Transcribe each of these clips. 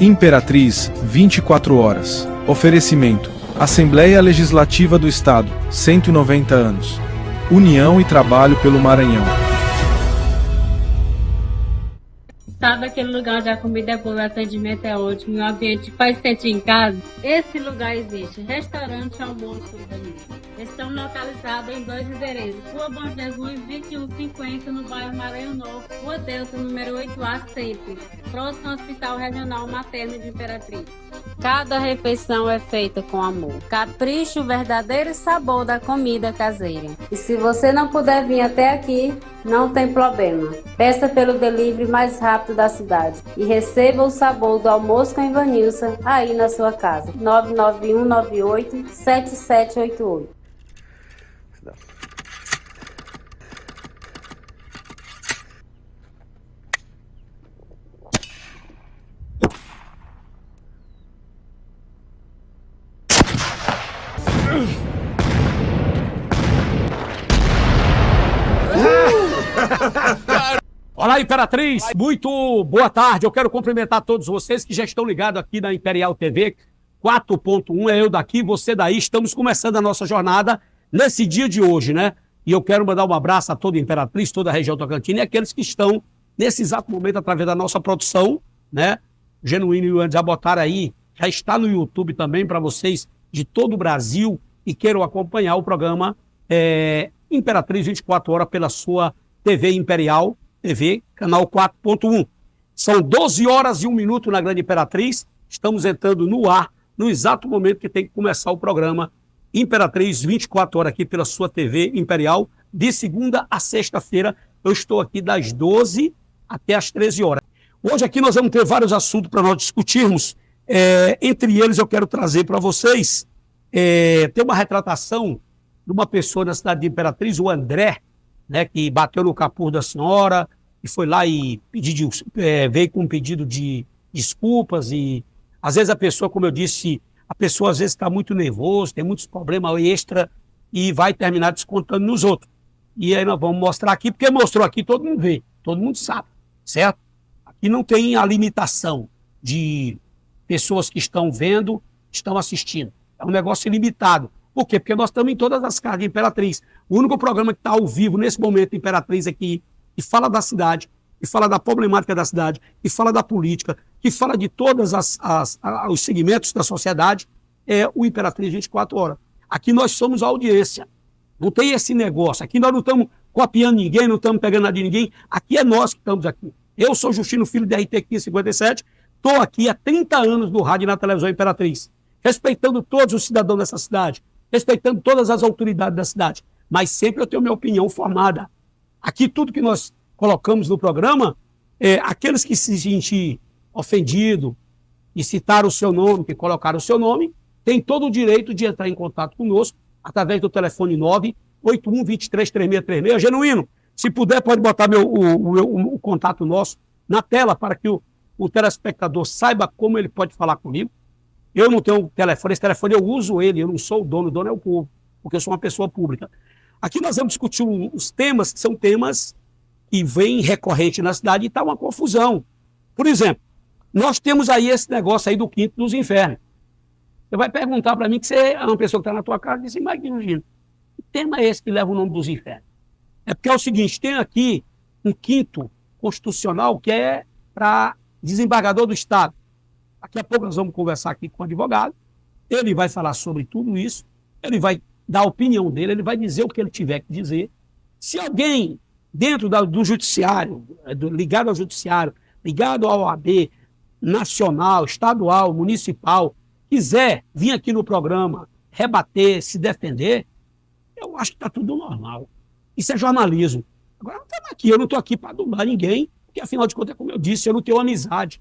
Imperatriz, 24 horas. Oferecimento: Assembleia Legislativa do Estado, 190 anos. União e trabalho pelo Maranhão. Sabe aquele lugar onde a comida é boa, o atendimento é ótimo, o ambiente faz sentir em casa? Esse lugar existe. Restaurante Almoço Ivanilson. Estão localizados em 2 endereços. Rua Bom Jesus, 2150, no bairro Maranhão Novo. Rua Delta, número 8A, Centro. Próximo ao Hospital Regional Materno de Imperatriz. Cada refeição é feita com amor. Capricho, o verdadeiro sabor da comida caseira. E se você não puder vir até aqui, não tem problema. Peça pelo delivery mais rápido da cidade e receba o sabor do almoço com Ivanilson aí na sua casa. 99198-7788. Olá, Imperatriz, muito boa tarde. Eu quero cumprimentar todos vocês que já estão ligados aqui na Imperial TV 4.1. É eu daqui, você daí. Estamos começando a nossa jornada nesse dia de hoje, né? E eu quero mandar um abraço a toda a Imperatriz, toda a região Tocantins e aqueles que estão nesse exato momento através da nossa produção, né? Genuíno e o já botaram aí, já está no YouTube também para vocês de todo o Brasil e queiram acompanhar o programa Imperatriz 24 horas pela sua TV Imperial TV, canal 4.1. São 12 horas e 1 minuto na Grande Imperatriz. Estamos entrando no ar, no exato momento que tem que começar o programa Imperatriz 24 horas aqui pela sua TV Imperial. De segunda a sexta-feira, eu estou aqui das 12 até as 13 horas. Hoje aqui nós vamos ter vários assuntos para nós discutirmos. Entre eles eu quero trazer para vocês, tem uma retratação de uma pessoa da cidade de Imperatriz, o André, né, que bateu no capuz da senhora e foi lá e veio com um pedido de desculpas. E às vezes a pessoa, como eu disse, a pessoa às vezes está muito nervosa, tem muitos problemas extra e vai terminar descontando nos outros. E aí nós vamos mostrar aqui, porque mostrou aqui, todo mundo vê, todo mundo sabe, certo? Aqui não tem a limitação de pessoas que estão vendo, estão assistindo. É um negócio ilimitado. Por quê? Porque nós estamos em todas as casas de Imperatriz. O único programa que está ao vivo nesse momento, Imperatriz, aqui, que fala da cidade, que fala da problemática da cidade, que fala da política, que fala de todos os segmentos da sociedade, é o Imperatriz 24 horas. Aqui nós somos a audiência. Não tem esse negócio. Aqui nós não estamos copiando ninguém, não estamos pegando nada de ninguém. Aqui é nós que estamos aqui. Eu sou Justino Filho, da RT 1557, estou aqui há 30 anos no rádio e na televisão Imperatriz, respeitando todos os cidadãos dessa cidade, respeitando todas as autoridades da cidade, mas sempre eu tenho minha opinião formada. Aqui tudo que nós colocamos no programa, aqueles que se sentir ofendido e citar o seu nome, que colocaram o seu nome, tem todo o direito de entrar em contato conosco através do telefone 981-233636. Genuíno, se puder, pode botar o contato nosso na tela para que o telespectador saiba como ele pode falar comigo. Eu não tenho telefone, esse telefone eu uso ele, eu não sou o dono é o povo, porque eu sou uma pessoa pública. Aqui nós vamos discutir os temas, que são temas que vêm recorrente na cidade e está uma confusão. Por exemplo, nós temos aí esse negócio aí do quinto dos infernos. Você vai perguntar para mim que você é uma pessoa que está na tua casa e diz, imagina, que tema é esse que leva o nome dos infernos? É porque é o seguinte, tem aqui um quinto constitucional que é para desembargador do Estado. Daqui a pouco nós vamos conversar aqui com o advogado, ele vai falar sobre tudo isso, ele vai dar a opinião dele, ele vai dizer o que ele tiver que dizer. Se alguém dentro do judiciário, ligado ao judiciário, ligado ao OAB, nacional, estadual, municipal, quiser vir aqui no programa, rebater, se defender, eu acho que está tudo normal. Isso é jornalismo. Agora, eu não estou aqui para adular ninguém, porque afinal de contas, como eu disse, eu não tenho amizade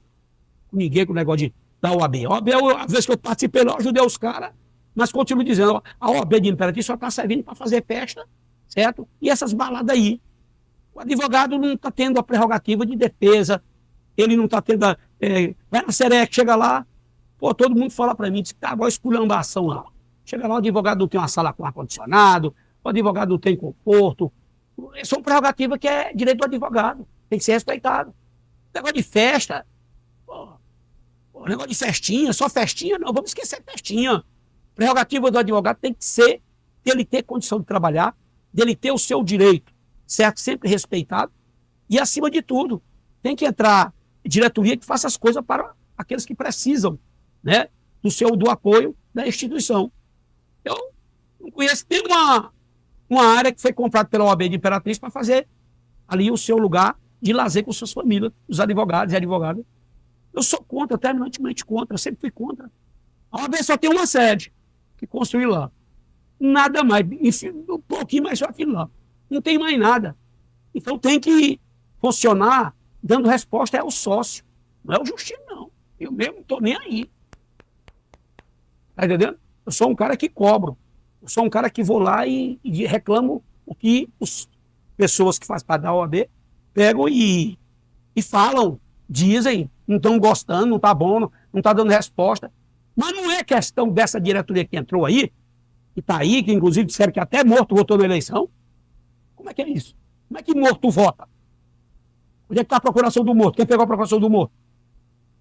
com ninguém com o negócio da OAB. A OAB, às vezes que eu participei, eu ajudei os caras, mas continuo dizendo, a OAB de Imperatriz só está servindo para fazer festa, certo? E essas baladas aí. O advogado não está tendo a prerrogativa de defesa, ele não está tendo vai na Serec, chega lá, pô, todo mundo fala para mim, diz que tá uma esculhambação lá. Chega lá, o advogado não tem uma sala com ar-condicionado, o advogado não tem conforto. Isso é uma prerrogativa que é direito do advogado, tem que ser respeitado. Negócio de festa, pô, O negócio de festinha, só festinha, não, vamos esquecer festinha. Prerrogativa do advogado tem que ser dele ter condição de trabalhar, dele ter o seu direito, certo? Sempre respeitado. E, acima de tudo, tem que entrar diretoria que faça as coisas para aqueles que precisam, né, do apoio da instituição. Eu não conheço uma área que foi comprada pela OAB de Imperatriz para fazer ali o seu lugar de lazer com suas famílias, os advogados e advogadas. Eu sou contra, terminantemente contra, eu sempre fui contra. A OAB só tem uma sede que construiu lá. Nada mais, enfim, um pouquinho mais só aquilo lá. Não tem mais nada. Então tem que funcionar dando resposta ao sócio, não é o Justino, não. Eu mesmo não estou nem aí. Tá entendendo? Eu sou um cara que cobro. Eu sou um cara que vou lá e reclamo o que as pessoas que fazem parte da OAB pegam e falam, dizem, não estão gostando, não está bom, não está dando resposta. Mas não é questão dessa diretoria que entrou aí, que está aí, que inclusive disseram que até morto votou na eleição. Como é que é isso? Como é que morto vota? Onde é que está a procuração do morto? Quem pegou a procuração do morto?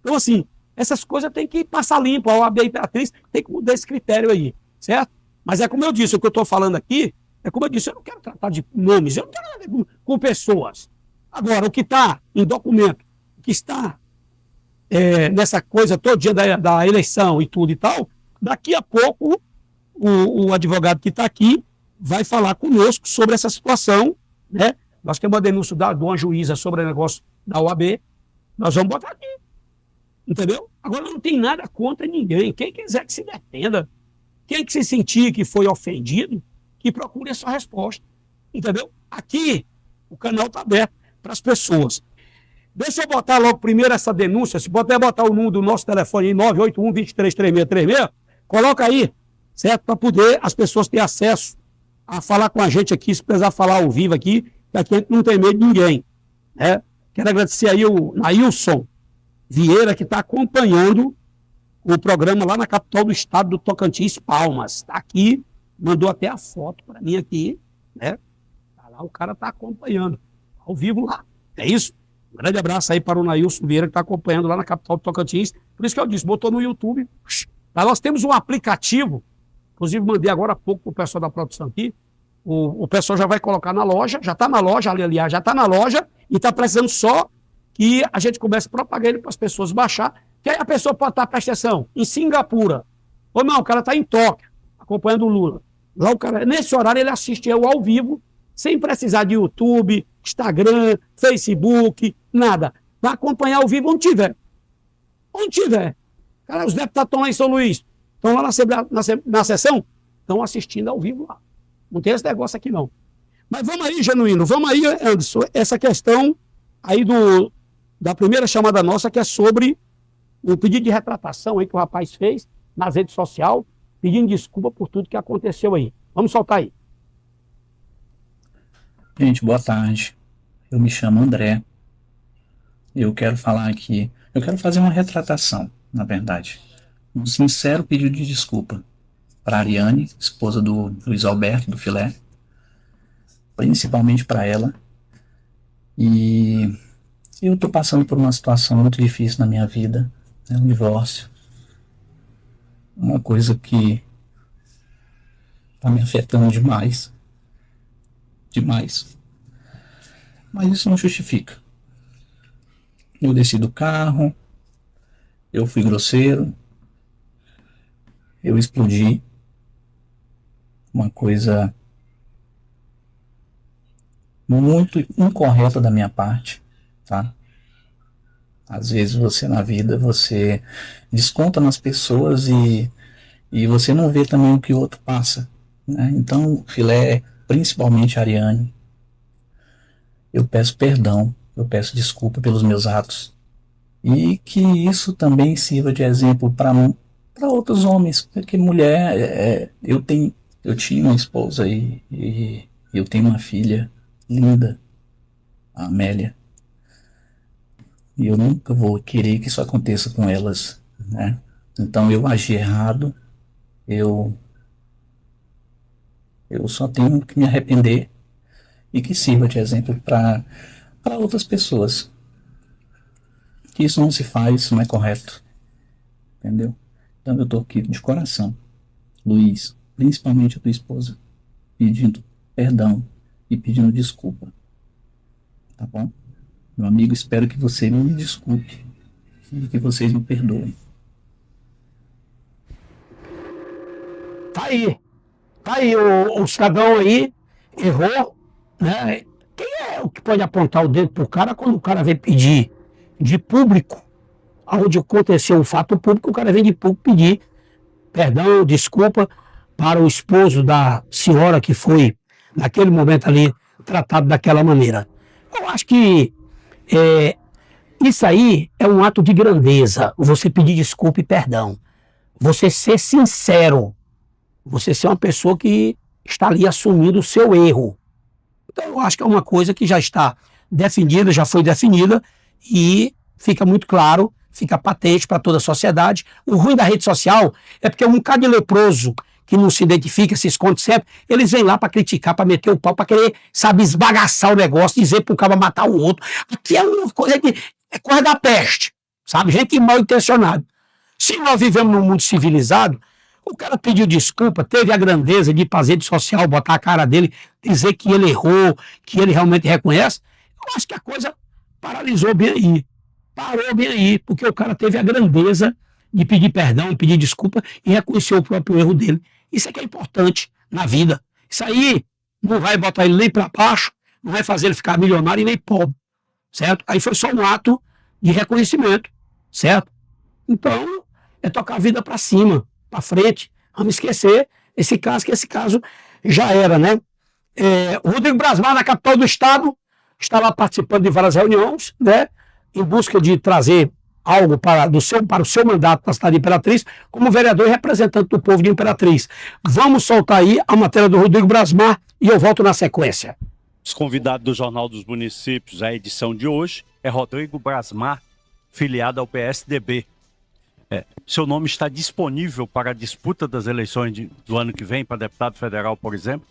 Então, assim, essas coisas tem que passar limpo. A OAB Imperatriz tem que mudar esse critério aí, certo? Mas é como eu disse, o que eu estou falando aqui, é como eu disse, eu não quero tratar de nomes, eu não quero nada a ver com pessoas. Agora, o que está em documento, o que está nessa coisa todo dia da eleição e tudo e tal, daqui a pouco o advogado que está aqui vai falar conosco sobre essa situação, né? Nós temos uma denúncia de uma juíza sobre o negócio da OAB, nós vamos botar aqui, entendeu? Agora não tem nada contra ninguém, quem quiser que se defenda, quem que se sentir que foi ofendido, que procure a sua resposta, entendeu? Aqui o canal está aberto para as pessoas. Deixa eu botar logo primeiro essa denúncia, se puder botar o número do nosso telefone aí, 981-233636, coloca aí, certo? Para poder as pessoas terem acesso a falar com a gente aqui, se precisar falar ao vivo aqui, que aqui a gente não tem medo de ninguém, né? Quero agradecer aí o Nailson Vieira, que está acompanhando o programa lá na capital do estado do Tocantins, Palmas. Está aqui, mandou até a foto para mim aqui, né? Tá lá, o cara está acompanhando, ao vivo lá. É isso? Um grande abraço aí para o Nailson Vieira, que está acompanhando lá na capital do Tocantins. Por isso que eu disse, botou no YouTube. Tá, nós temos um aplicativo, inclusive mandei agora há pouco para o pessoal da produção aqui. O pessoal já vai colocar na loja, já está na loja, aliás, já está na loja, e está precisando só que a gente comece a propagar ele para as pessoas baixar, que aí a pessoa pode estar, presta atenção, em Singapura. Ou não, o cara está em Tóquio, acompanhando o Lula. Lá o cara, nesse horário ele assiste eu ao vivo, sem precisar de YouTube, Instagram, Facebook, nada. Vai acompanhar ao vivo onde tiver. Onde tiver. Cara, os deputados estão lá em São Luís, estão lá na sessão, estão assistindo ao vivo lá. Não tem esse negócio aqui, não. Mas vamos aí, Genuíno, vamos aí, Anderson, essa questão aí da primeira chamada nossa, que é sobre o pedido de retratação aí que o rapaz fez nas redes sociais, pedindo desculpa por tudo que aconteceu aí. Vamos soltar aí. Gente, boa tarde. Eu me chamo André. Eu quero falar aqui, eu quero fazer uma retratação, na verdade. Um sincero pedido de desculpa para Ariane, esposa do Luiz Alberto, do Filé, principalmente para ela. E eu estou passando por uma situação muito difícil na minha vida, né? Um divórcio. Uma coisa que está me afetando demais. Demais. Mas isso não justifica. Eu desci do carro, eu fui grosseiro, eu explodi. Uma coisa muito incorreta da minha parte, tá? Às vezes você na vida, você desconta nas pessoas e você não vê também o que o outro passa, né? Então, Filé, principalmente a Ariane, eu peço perdão, eu peço desculpa pelos meus atos e que isso também sirva de exemplo para outros homens, porque mulher, eu tinha uma esposa e eu tenho uma filha linda, a Amélia, e eu nunca vou querer que isso aconteça com elas, né? Então eu agi errado, eu só tenho que me arrepender e que sirva de exemplo para outras pessoas, que isso não se faz, isso não é correto. entendeu? Então eu tô aqui de coração, Luiz, principalmente a tua esposa, pedindo perdão e pedindo desculpa, tá bom? Meu amigo, espero que você me desculpe e que vocês me perdoem. Tá aí, o cidadão aí errou, né? Quem é o que pode apontar o dedo pro cara quando o cara vem pedir de público, onde aconteceu um fato público, o cara vem de público pedir perdão, desculpa para o esposo da senhora que foi, naquele momento ali, tratado daquela maneira. Eu acho que isso aí é um ato de grandeza, você pedir desculpa e perdão. Você ser sincero, você ser uma pessoa que está ali assumindo o seu erro. Então eu acho que é uma coisa que já está definida, já foi definida e fica muito claro, fica patente para toda a sociedade. O ruim da rede social é porque um bocado de leproso que não se identifica, se esconde sempre, eles vêm lá para criticar, para meter o pau, para querer, sabe, esbagaçar o negócio, dizer para o cara matar o outro. Aqui é uma coisa que é coisa da peste, sabe? Gente mal intencionada. Se nós vivemos num mundo civilizado, o cara pediu desculpa, teve a grandeza de fazer de social, botar a cara dele, dizer que ele errou, que ele realmente reconhece. Eu acho que a coisa paralisou bem aí. Parou bem aí, porque o cara teve a grandeza de pedir perdão, pedir desculpa e reconhecer o próprio erro dele. Isso é que é importante na vida. Isso aí não vai botar ele nem para baixo, não vai fazer ele ficar milionário e nem pobre, certo? Aí foi só um ato de reconhecimento, certo? Então, é tocar a vida para cima, para frente. Vamos esquecer esse caso, que esse caso já era, né? O Rodrigo Brasmar, na capital do estado, está lá participando de várias reuniões, né? Em busca de trazer algo para o seu mandato na cidade de Imperatriz, como vereador e representante do povo de Imperatriz. Vamos soltar aí a matéria do Rodrigo Brasmar e eu volto na sequência. Os convidados do Jornal dos Municípios, a edição de hoje, é Rodrigo Brasmar, filiado ao PSDB. Seu nome está disponível para a disputa das eleições do ano que vem, para deputado federal, por exemplo?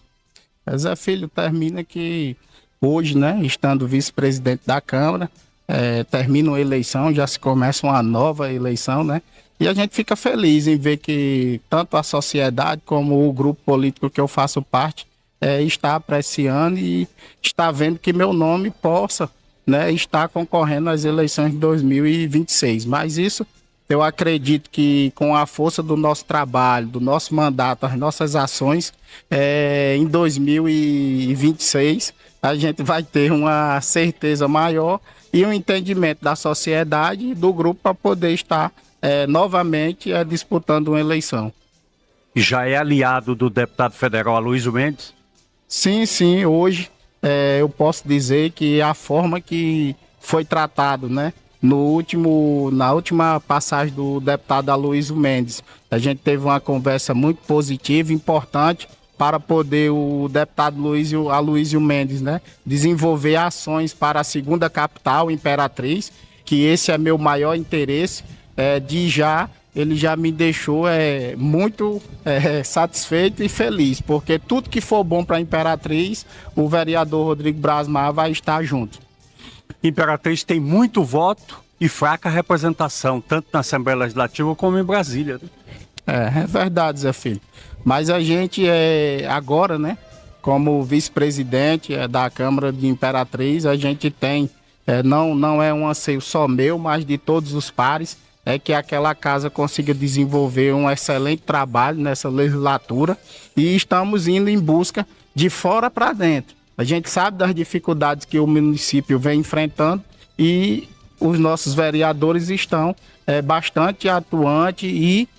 Zé Filho, termina que hoje, né, estando vice-presidente da Câmara, termina a eleição, já se começa uma nova eleição, né? E a gente fica feliz em ver que tanto a sociedade como o grupo político que eu faço parte está apreciando e está vendo que meu nome possa, né, estar concorrendo às eleições de 2026. Mas isso, eu acredito que com a força do nosso trabalho, do nosso mandato, as nossas ações, em 2026 a gente vai ter uma certeza maior e um entendimento da sociedade e do grupo para poder estar novamente disputando uma eleição. E já é aliado do deputado federal Aloysio Mendes? Sim, hoje eu posso dizer que a forma que foi tratado, né, na última passagem do deputado Aloysio Mendes, a gente teve uma conversa muito positiva, importante, para poder o deputado Aloysio Mendes, né, desenvolver ações para a segunda capital, Imperatriz, que esse é meu maior interesse. Ele já me deixou muito satisfeito e feliz, porque tudo que for bom para a Imperatriz, o vereador Rodrigo Brasmar vai estar junto. Imperatriz tem muito voto e fraca representação, tanto na Assembleia Legislativa como em Brasília. É verdade, Zé Filho. Mas a gente agora, né, como vice-presidente da Câmara de Imperatriz, a gente tem, não é um anseio só meu, mas de todos os pares, que aquela casa consiga desenvolver um excelente trabalho nessa legislatura e estamos indo em busca de fora para dentro. A gente sabe das dificuldades que o município vem enfrentando e os nossos vereadores estão bastante atuantes e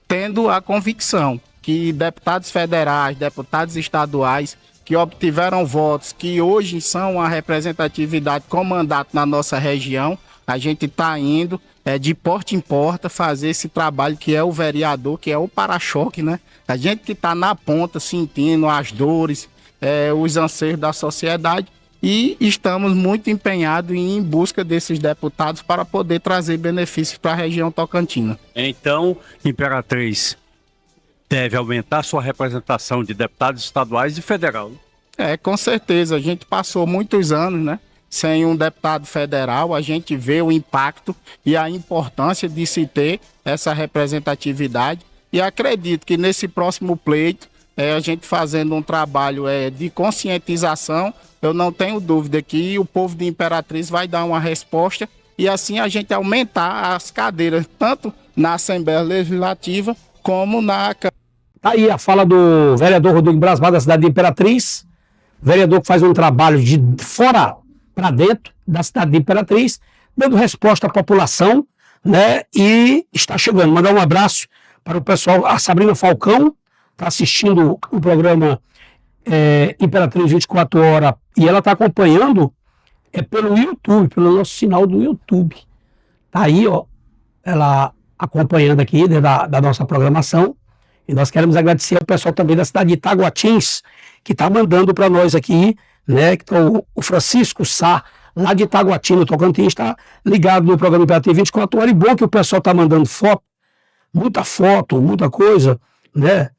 tendo a convicção que deputados federais, deputados estaduais que obtiveram votos, que hoje são a representatividade com mandato na nossa região, a gente está indo de porta em porta fazer esse trabalho que é o vereador, que é o para-choque, né? A gente que está na ponta sentindo as dores, os anseios da sociedade e estamos muito empenhados em busca desses deputados para poder trazer benefícios para a região tocantina. Então, Imperatriz deve aumentar sua representação de deputados estaduais e federal. Com certeza. A gente passou muitos anos, né, sem um deputado federal, a gente vê o impacto e a importância de se ter essa representatividade. E acredito que nesse próximo pleito, a gente fazendo um trabalho de conscientização, eu não tenho dúvida que o povo de Imperatriz vai dar uma resposta e assim a gente aumentar as cadeiras, tanto na Assembleia Legislativa como na Câmara. Tá aí a fala do vereador Rodrigo Brasmar, da cidade de Imperatriz, vereador que faz um trabalho de fora para dentro da cidade de Imperatriz, dando resposta à população, né? E está chegando. Mandar um abraço para o pessoal, a Sabrina Falcão, está assistindo o programa Imperatriz 24 horas, e ela está acompanhando pelo YouTube, pelo nosso sinal do YouTube. Tá aí, ó, ela acompanhando aqui da nossa programação. E nós queremos agradecer ao pessoal também da cidade de Itaguatins, que está mandando para nós aqui, né? Então, o Francisco Sá, lá de Itaguatinga, no Tocantins, está ligado no programa Imperatriz 24 horas. E bom que o pessoal está mandando foto, muita coisa, né?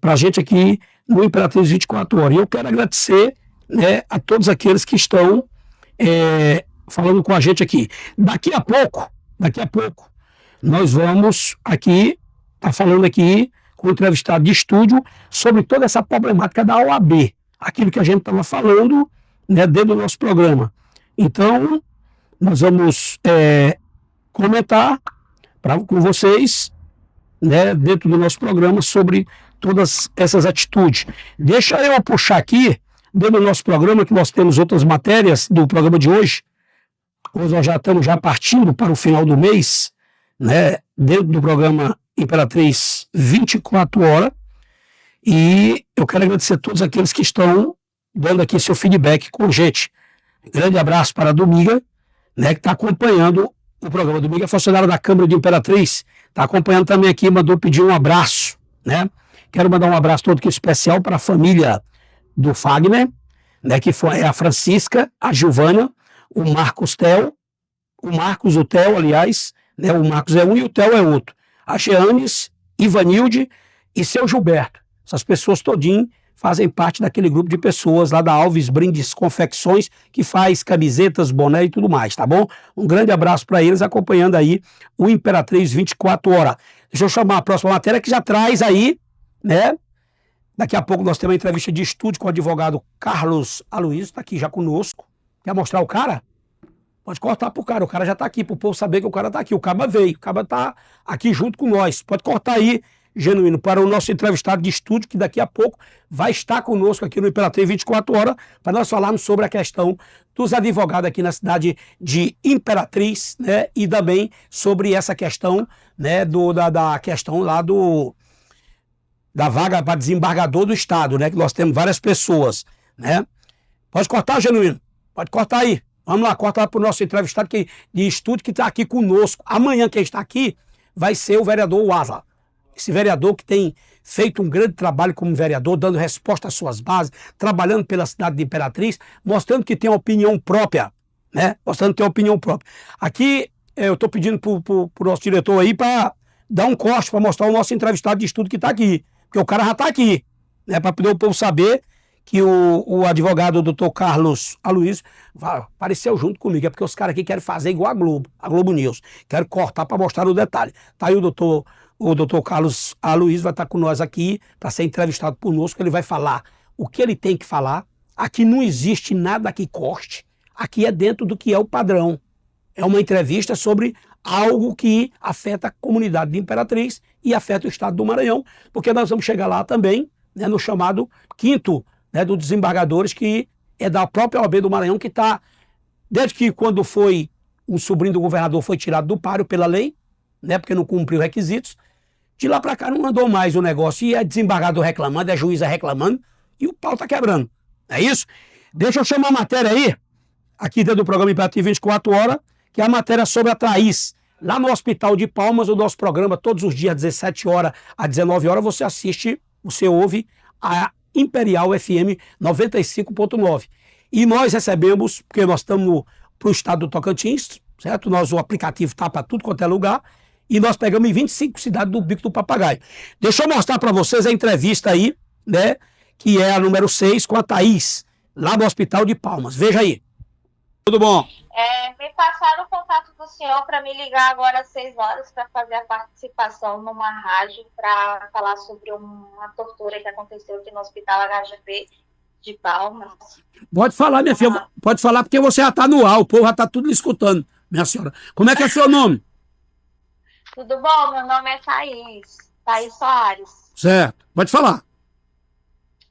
Para a gente aqui no Imperatriz 24 horas. E eu quero agradecer, né, a todos aqueles que estão falando com a gente aqui. Daqui a pouco, nós vamos aqui tá falando aqui com o entrevistado de estúdio sobre toda essa problemática da OAB, aquilo que a gente estava falando, né, dentro do nosso programa. Então, nós vamos comentar com vocês, né, dentro do nosso programa sobre todas essas atitudes. Deixa eu puxar aqui, dentro do nosso programa, que nós temos outras matérias do programa de hoje. Hoje nós já estamos partindo para o final do mês, né, dentro do programa Imperatriz 24 horas, e eu quero agradecer a todos aqueles que estão dando aqui seu feedback com a gente. Grande abraço para a Dominga, né, que está acompanhando o programa. Dominga é funcionária da Câmara de Imperatriz, está acompanhando também aqui, mandou pedir um abraço, né? Quero mandar um abraço todo aqui especial para a família do Fagner, né, que é a Francisca, a Giovana, o Marcos, o Theo, aliás, né, o Marcos é um e o Theo é outro. A Jeanes, Ivanilde e seu Gilberto. Essas pessoas todinho fazem parte daquele grupo de pessoas lá da Alves Brindes Confecções, que faz camisetas, boné e tudo mais, tá bom? Um grande abraço para eles, acompanhando aí o Imperatriz 24 horas. Deixa eu chamar a próxima matéria, que já traz aí, né? Daqui a pouco nós temos uma entrevista de estúdio com o advogado Carlos Aloysio, está aqui já conosco. Quer mostrar o cara? Pode cortar pro cara, o cara já tá aqui, pro povo saber que o cara tá aqui. O Caba veio, o Caba tá aqui junto com nós. Pode cortar aí, Genuíno, para o nosso entrevistado de estúdio, que daqui a pouco vai estar conosco aqui no Imperatriz 24 horas, para nós falarmos sobre a questão dos advogados aqui na cidade de Imperatriz, né? E também sobre essa questão, né, da questão lá da vaga para desembargador do Estado, né? Que nós temos várias pessoas, né? Pode cortar, Genuíno? Pode cortar aí. Vamos lá, corta lá para o nosso entrevistado de estúdio que está aqui conosco. Amanhã quem está aqui vai ser o vereador Wasa. Esse vereador que tem feito um grande trabalho como vereador, dando resposta às suas bases, trabalhando pela cidade de Imperatriz, mostrando que tem uma opinião própria, né? Mostrando que tem uma opinião própria. Aqui eu estou pedindo para o nosso diretor aí para dar um corte, para mostrar o nosso entrevistado de estúdio que está aqui. Porque o cara já está aqui, né? Para poder o povo saber que o advogado, o doutor Carlos Aloysio, apareceu junto comigo. É porque os caras aqui querem fazer igual a Globo News. Quero cortar para mostrar o detalhe. Tá aí o doutor Carlos Aloysio vai estar com nós aqui para ser entrevistado conosco. Ele vai falar o que ele tem que falar. Aqui não existe nada que corte. Aqui é dentro do que é o padrão. É uma entrevista sobre algo que afeta a comunidade de Imperatriz e afeta o estado do Maranhão, porque nós vamos chegar lá também, né, no chamado quinto, né, dos desembargadores, que é da própria OAB do Maranhão, que está, desde que quando foi um sobrinho do governador foi tirado do páreo pela lei, né, porque não cumpriu requisitos, de lá para cá não andou mais o negócio, e é desembargador reclamando, é juíza reclamando, e o pau está quebrando. É isso? Deixa eu chamar a matéria aí, aqui dentro do programa Imperatriz 24 horas, que é a matéria sobre a Thaís. Lá no Hospital de Palmas, o nosso programa, todos os dias, 17 horas a 19 horas, você assiste, você ouve a Imperial FM 95.9. E nós recebemos, porque nós estamos para o estado do Tocantins, certo? O aplicativo está para tudo quanto é lugar, e nós pegamos em 25 cidades do Bico do Papagaio. Deixa eu mostrar para vocês a entrevista aí, né? Que é a número 6 com a Thaís. lá do Hospital de Palmas. Veja aí. Tudo bom? Me passaram o contato do senhor para me ligar agora às 6 horas para fazer a participação numa rádio para falar sobre uma tortura que aconteceu aqui no Hospital HGP de Palmas. Pode falar, minha filha. Pode falar porque você já está no ar. O povo já está tudo escutando, minha senhora. Como é que é seu nome? Tudo bom? Meu nome é Thaís Soares. Certo. Pode falar.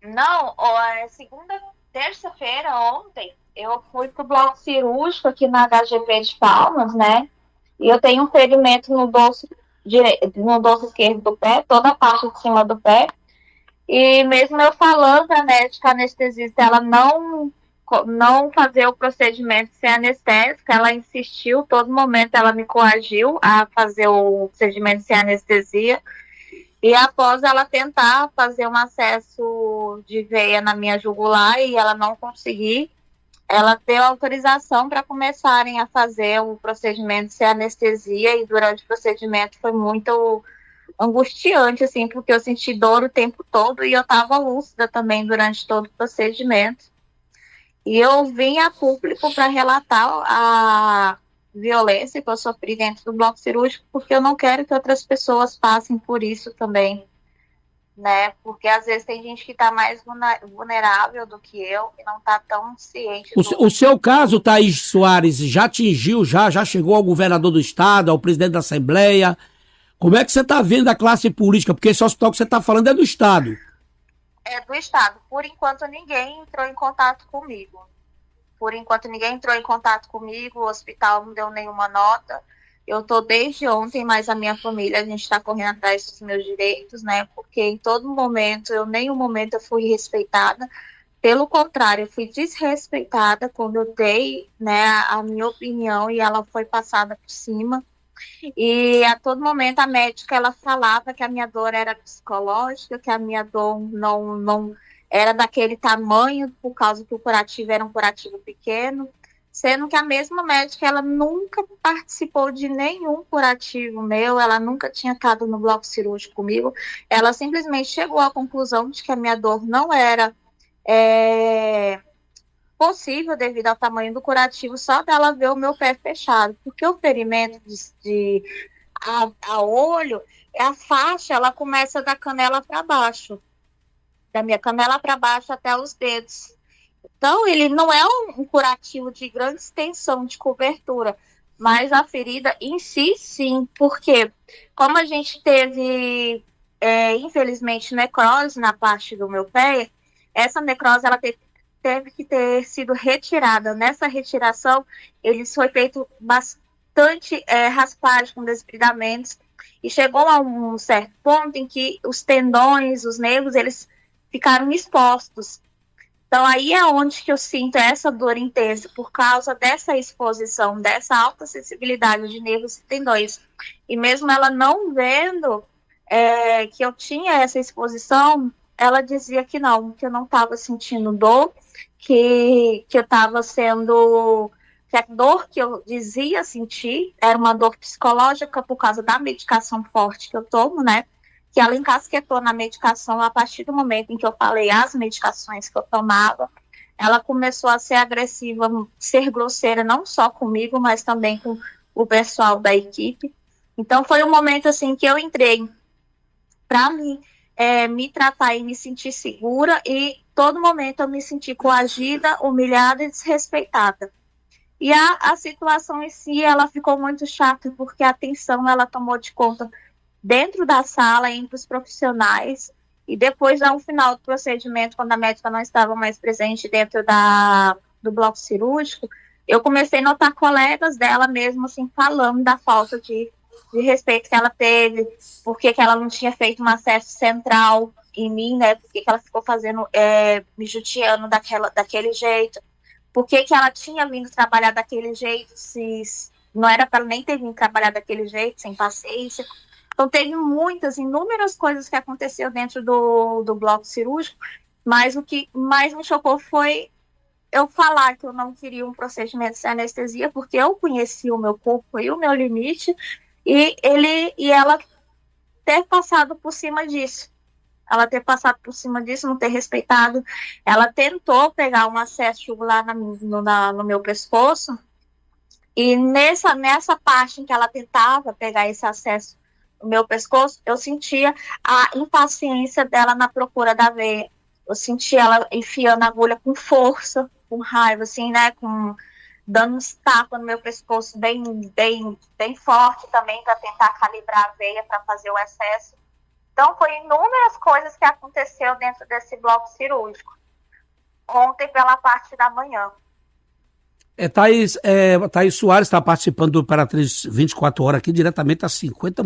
Não, terça-feira, ontem, eu fui pro bloco cirúrgico aqui na HGP de Palmas, né? E eu tenho um ferimento no dorso esquerdo do pé, toda a parte de cima do pé. E mesmo eu falando, a médica anestesista, ela não fazer o procedimento sem anestésica, ela insistiu, todo momento ela me coagiu a fazer o procedimento sem anestesia. E após ela tentar fazer um acesso de veia na minha jugular e ela não conseguir, ela deu autorização para começarem a fazer o procedimento sem anestesia, e durante o procedimento foi muito angustiante, assim, porque eu senti dor o tempo todo e eu estava lúcida também durante todo o procedimento. E eu vim a público para relatar a violência que eu sofri dentro do bloco cirúrgico, porque eu não quero que outras pessoas passem por isso também, né? Porque às vezes tem gente que está mais vulnerável do que eu e não está tão ciente. O seu caso, Thaís Soares, já atingiu, já chegou ao governador do estado, ao presidente da Assembleia. Como é que você está vendo a classe política? Porque esse hospital que você está falando é do estado. É do estado. Por enquanto ninguém entrou em contato comigo. O hospital não deu nenhuma nota. Eu estou desde ontem, mas a minha família, a gente está correndo atrás dos meus direitos, né? Porque em todo momento, nenhum momento eu fui respeitada. Pelo contrário, eu fui desrespeitada quando eu dei, né, a minha opinião e ela foi passada por cima. E a todo momento a médica, ela falava que a minha dor era psicológica, que a minha dor não era daquele tamanho, por causa que o curativo era um curativo pequeno, sendo que a mesma médica, ela nunca participou de nenhum curativo meu, ela nunca tinha estado no bloco cirúrgico comigo, ela simplesmente chegou à conclusão de que a minha dor não era possível devido ao tamanho do curativo, só dela ver o meu pé fechado, porque o ferimento a olho, a faixa, ela começa da canela para baixo, da minha canela para baixo até os dedos. Então, ele não é um curativo de grande extensão de cobertura, mas a ferida em si, sim, porque como a gente teve, infelizmente, necrose na parte do meu pé, essa necrose, ela teve que ter sido retirada. Nessa retiração, eles foi feito bastante raspagem com desbridamentos, e chegou a um certo ponto em que os tendões, os nervos, eles ficaram expostos. Então, aí é onde que eu sinto essa dor intensa, por causa dessa exposição, dessa alta sensibilidade de nervos e tendões. E mesmo ela não vendo que eu tinha essa exposição, ela dizia que eu não estava sentindo dor, que eu estava sendo... que a dor que eu dizia sentir era uma dor psicológica por causa da medicação forte que eu tomo, né? Que ela encasquetou na medicação a partir do momento em que eu falei as medicações que eu tomava. Ela começou a ser agressiva, ser grosseira, não só comigo, mas também com o pessoal da equipe. Então, foi um momento assim que eu entrei para me tratar e me sentir segura, e todo momento eu me senti coagida, humilhada e desrespeitada. E a situação em si, ela ficou muito chata, porque a tensão, ela tomou de conta dentro da sala, entre os profissionais, e depois, ao final do procedimento, quando a médica não estava mais presente dentro do bloco cirúrgico, eu comecei a notar colegas dela mesmo, assim, falando da falta de respeito que ela teve, porque que ela não tinha feito um acesso central em mim, né, porque que ela ficou fazendo, me judiando daquele jeito, porque que ela tinha vindo trabalhar daquele jeito, se não era para ela nem ter vindo trabalhar daquele jeito, sem paciência. Então, teve inúmeras coisas que aconteceu dentro do bloco cirúrgico, mas o que mais me chocou foi eu falar que eu não queria um procedimento sem anestesia, porque eu conhecia o meu corpo e o meu limite, e ela ter passado por cima disso. ela ter passado por cima disso, não ter respeitado. Ela tentou pegar um acesso jugular no meu pescoço, e nessa parte em que ela tentava pegar esse acesso no meu pescoço, eu sentia a impaciência dela na procura da veia. Eu sentia ela enfiando a agulha com força, com raiva, assim, né, dando uns tapas no meu pescoço bem, bem, bem forte também, para tentar calibrar a veia, para fazer o excesso. Então, foi inúmeras coisas que aconteceu dentro desse bloco cirúrgico. Ontem, pela parte da manhã. Thaís Soares está participando do Imperatriz 24 horas aqui, diretamente a 50.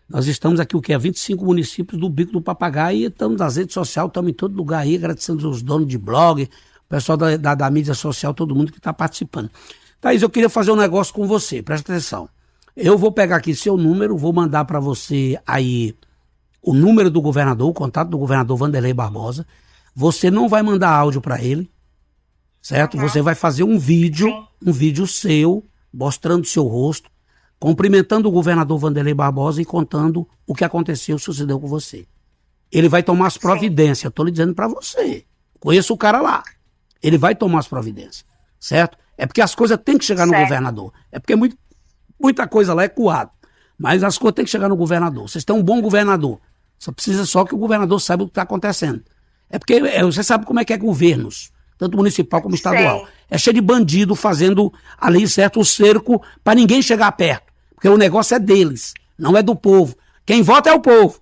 Nós estamos aqui, o que é? 25 municípios do Bico do Papagaio, e estamos nas redes sociais, estamos em todo lugar aí, agradecendo os donos de blog, o pessoal da mídia social, todo mundo que está participando. Thaís, eu queria fazer um negócio com você, presta atenção. Eu vou pegar aqui seu número, vou mandar para você aí o número do governador, o contato do governador Wanderlei Barbosa. Você não vai mandar áudio para ele, certo? Uhum. Você vai fazer um vídeo seu, mostrando seu rosto, cumprimentando o governador Wanderlei Barbosa e contando o que aconteceu, sucedeu com você. Ele vai tomar as providências, eu estou lhe dizendo para você. Conheço o cara lá. Ele vai tomar as providências, certo? É porque as coisas têm que chegar no governador. É porque muita coisa lá é coado. Mas as coisas têm que chegar no governador. Vocês têm um bom governador. Só precisa que o governador saiba o que está acontecendo. É porque você sabe como é que é governos, tanto municipal como estadual. É cheio de bandido fazendo ali, certo, o cerco para ninguém chegar perto. Porque o negócio é deles, não é do povo. Quem vota é o povo.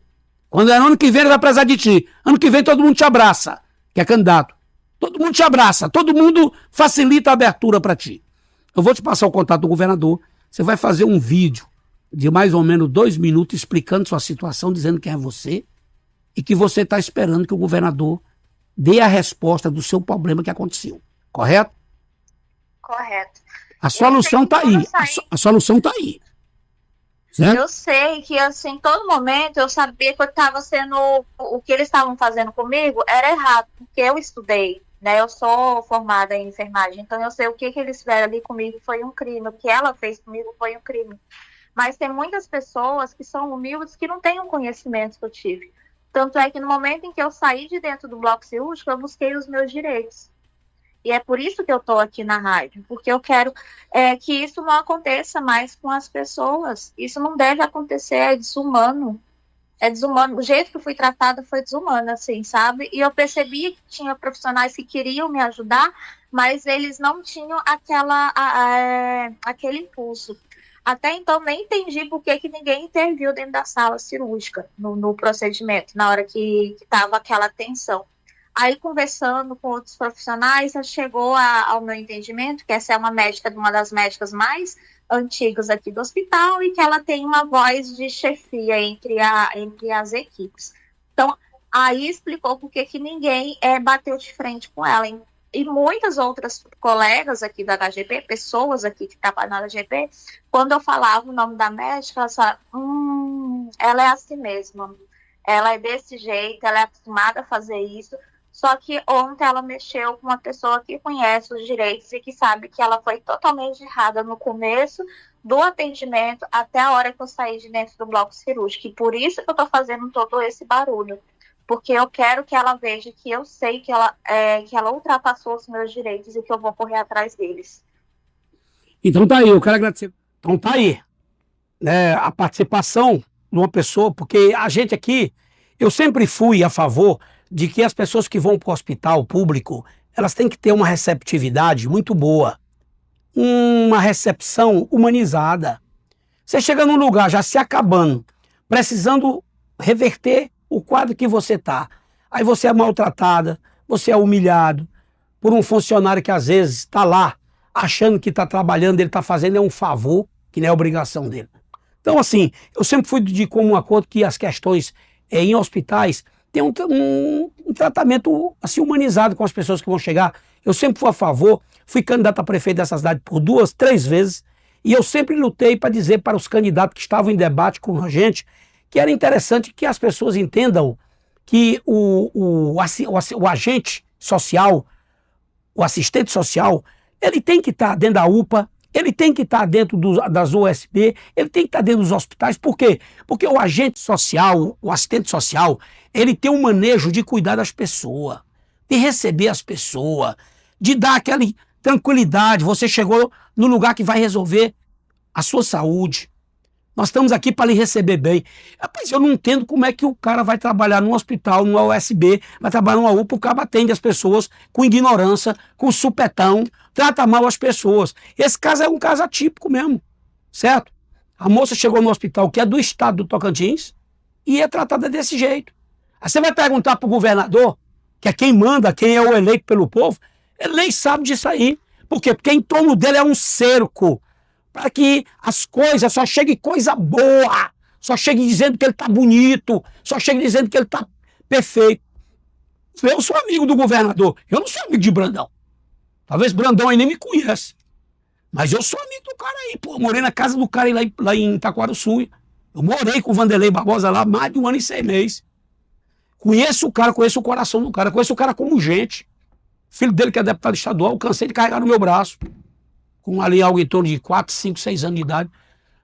Quando é ano que vem, ele vai precisar de ti. Ano que vem todo mundo te abraça, que é candidato. Todo mundo te abraça, todo mundo facilita a abertura para ti. Eu vou te passar o contato do governador. Você vai fazer um vídeo de mais ou menos 2 minutos explicando sua situação, dizendo quem é você e que você está esperando que o governador dê a resposta do seu problema que aconteceu. Correto? Correto. A solução está aí. A solução está aí. Certo? Eu sei que, assim, todo momento eu sabia que eu estava sendo... O que eles estavam fazendo comigo era errado, porque eu estudei, né? Eu sou formada em enfermagem, então eu sei o que eles fizeram ali comigo foi um crime. O que ela fez comigo foi um crime. Mas tem muitas pessoas que são humildes que não têm o conhecimento que eu tive. Tanto é que no momento em que eu saí de dentro do bloco cirúrgico, eu busquei os meus direitos. E é por isso que eu estou aqui na rádio, porque eu quero que isso não aconteça mais com as pessoas. Isso não deve acontecer, é desumano. É desumano. O jeito que eu fui tratada foi desumano, assim, sabe? E eu percebi que tinha profissionais que queriam me ajudar, mas eles não tinham aquele impulso. Até então, nem entendi por que ninguém interviu dentro da sala cirúrgica, no procedimento, na hora que estava aquela tensão. Aí, conversando com outros profissionais, chegou ao meu entendimento que essa é uma das médicas mais antigas aqui do hospital e que ela tem uma voz de chefia entre as equipes. Então, aí explicou por que ninguém bateu de frente com ela. E muitas outras colegas aqui da HGP, pessoas aqui que trabalham na HGP, quando eu falava o nome da médica, elas falavam, ela é assim mesmo, ela é desse jeito, ela é acostumada a fazer isso. Só que ontem ela mexeu com uma pessoa que conhece os direitos e que sabe que ela foi totalmente errada no começo do atendimento até a hora que eu saí de dentro do bloco cirúrgico. E por isso que eu estou fazendo todo esse barulho. Porque eu quero que ela veja que eu sei que ela ultrapassou os meus direitos e que eu vou correr atrás deles. Então tá aí, eu quero agradecer. Então tá aí, né, a participação de uma pessoa, porque a gente aqui, eu sempre fui a favor de que as pessoas que vão para o hospital público, elas têm que ter uma receptividade muito boa, uma recepção humanizada. Você chega num lugar já se acabando, precisando reverter o quadro que você está. Aí você é maltratada, você é humilhado por um funcionário que às vezes está lá, achando que está trabalhando, ele está fazendo um favor, que não é obrigação dele. Então, assim, eu sempre fui de comum acordo que as questões em hospitais tem um tratamento assim, humanizado com as pessoas que vão chegar. Eu sempre fui a favor, fui candidato a prefeito dessa cidade por 2, 3 vezes, e eu sempre lutei para dizer para os candidatos que estavam em debate com a gente que era interessante que as pessoas entendam que o agente social, o assistente social, ele tem que estar dentro da UPA, ele tem que estar dentro das USB, ele tem que estar dentro dos hospitais. Por quê? Porque o agente social, o assistente social, ele tem um manejo de cuidar das pessoas, de receber as pessoas, de dar aquela tranquilidade. Você chegou no lugar que vai resolver a sua saúde. Nós estamos aqui para lhe receber bem. Rapaz, eu não entendo como é que o cara vai trabalhar num hospital, numa USB, vai trabalhar numa UPA, o cara atende as pessoas com ignorância, com supetão, trata mal as pessoas. Esse caso é um caso atípico mesmo, certo? A moça chegou no hospital que é do estado do Tocantins e é tratada desse jeito. Aí você vai perguntar para o governador, que é quem manda, quem é o eleito pelo povo, ele nem sabe disso aí. Por quê? Porque em torno dele é um cerco, para que as coisas só cheguem coisa boa, só chegue dizendo que ele está bonito, só chegue dizendo que ele está perfeito. Eu sou amigo do governador, eu não sou amigo de Brandão. Talvez Brandão aí nem me conhece, mas eu sou amigo do cara aí, pô. Eu morei na casa do cara lá em Itaquaraçu. Eu morei com o Vanderlei Barbosa lá mais de 1 ano e 6 meses. Conheço o cara, conheço o coração do cara, conheço o cara como gente. Filho dele que é deputado estadual, eu cansei de carregar no meu braço. Com ali algo em torno de 4, 5, 6 anos de idade.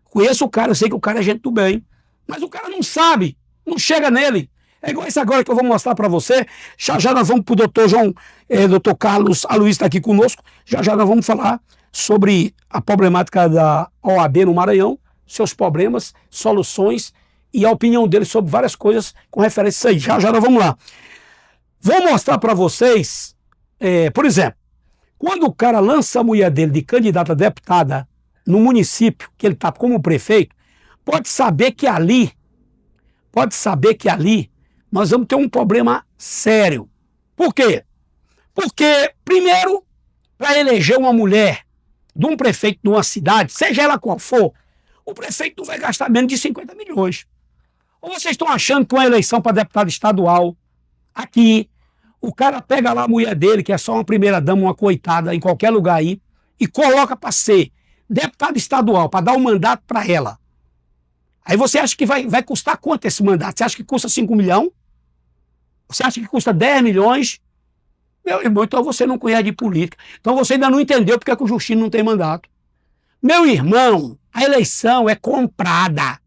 Conheço o cara, eu sei que o cara é gente do bem. Mas o cara não sabe, não chega nele. É igual isso agora que eu vou mostrar para você. Já nós vamos para o doutor Carlos Aloysio está aqui conosco. Já nós vamos falar sobre a problemática da OAB no Maranhão, seus problemas, soluções e a opinião dele sobre várias coisas com referência a isso aí. Já nós vamos lá. Vou mostrar para vocês, por exemplo, quando o cara lança a mulher dele de candidata a deputada no município, que ele está como prefeito, pode saber que ali nós vamos ter um problema sério. Por quê? Porque, primeiro, para eleger uma mulher de um prefeito de uma cidade, seja ela qual for, o prefeito não vai gastar menos de 50 milhões. Ou vocês estão achando que uma eleição para deputado estadual, aqui, o cara pega lá a mulher dele, que é só uma primeira-dama, uma coitada, em qualquer lugar aí, e coloca para ser deputado estadual, para dar um mandato para ela. Aí você acha que vai custar quanto esse mandato? Você acha que custa 5 milhões? Você acha que custa 10 milhões? Meu irmão, então você não conhece de política. Então você ainda não entendeu porque que o Justino não tem mandato. Meu irmão, a eleição é comprada.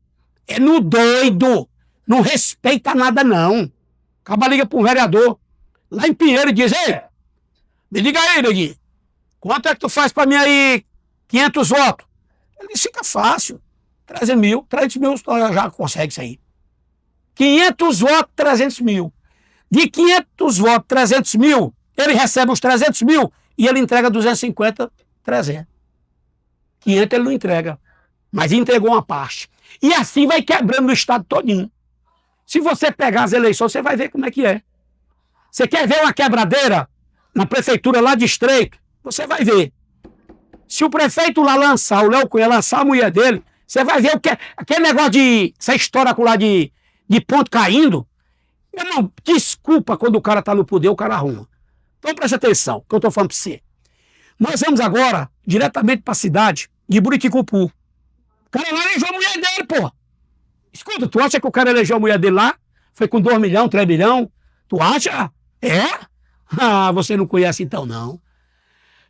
É no doido. Não respeita nada, não. Acaba liga para um vereador lá em Pinheiro e diz: ei, me liga aí, neguinho. Quanto é que tu faz para mim aí 500 votos? Ele disse: fica fácil. 300 mil já consegue isso aí. 500 votos, 300 mil. De 500 votos, 300 mil, ele recebe os 300 mil e ele entrega 250, 300. 500 ele não entrega, mas entregou uma parte. E assim vai quebrando o estado todinho. Se você pegar as eleições, você vai ver como é que é. Você quer ver uma quebradeira na prefeitura lá de Estreito? Você vai ver. Se o prefeito lá lançar, o Léo Cunha lançar a mulher dele, você vai ver o que é, aquele negócio de, essa história lá de ponto caindo. Meu irmão, desculpa, quando o cara tá no poder, o cara arruma. Então preste atenção, que eu tô falando pra você. Nós vamos agora diretamente pra cidade de Buriticupu. O cara lá elegeu a mulher dele, pô. Escuta, tu acha que o cara elegeu a mulher dele lá? Foi com 2 milhões, 3 milhões? Tu acha? É? Ah, você não conhece então, não.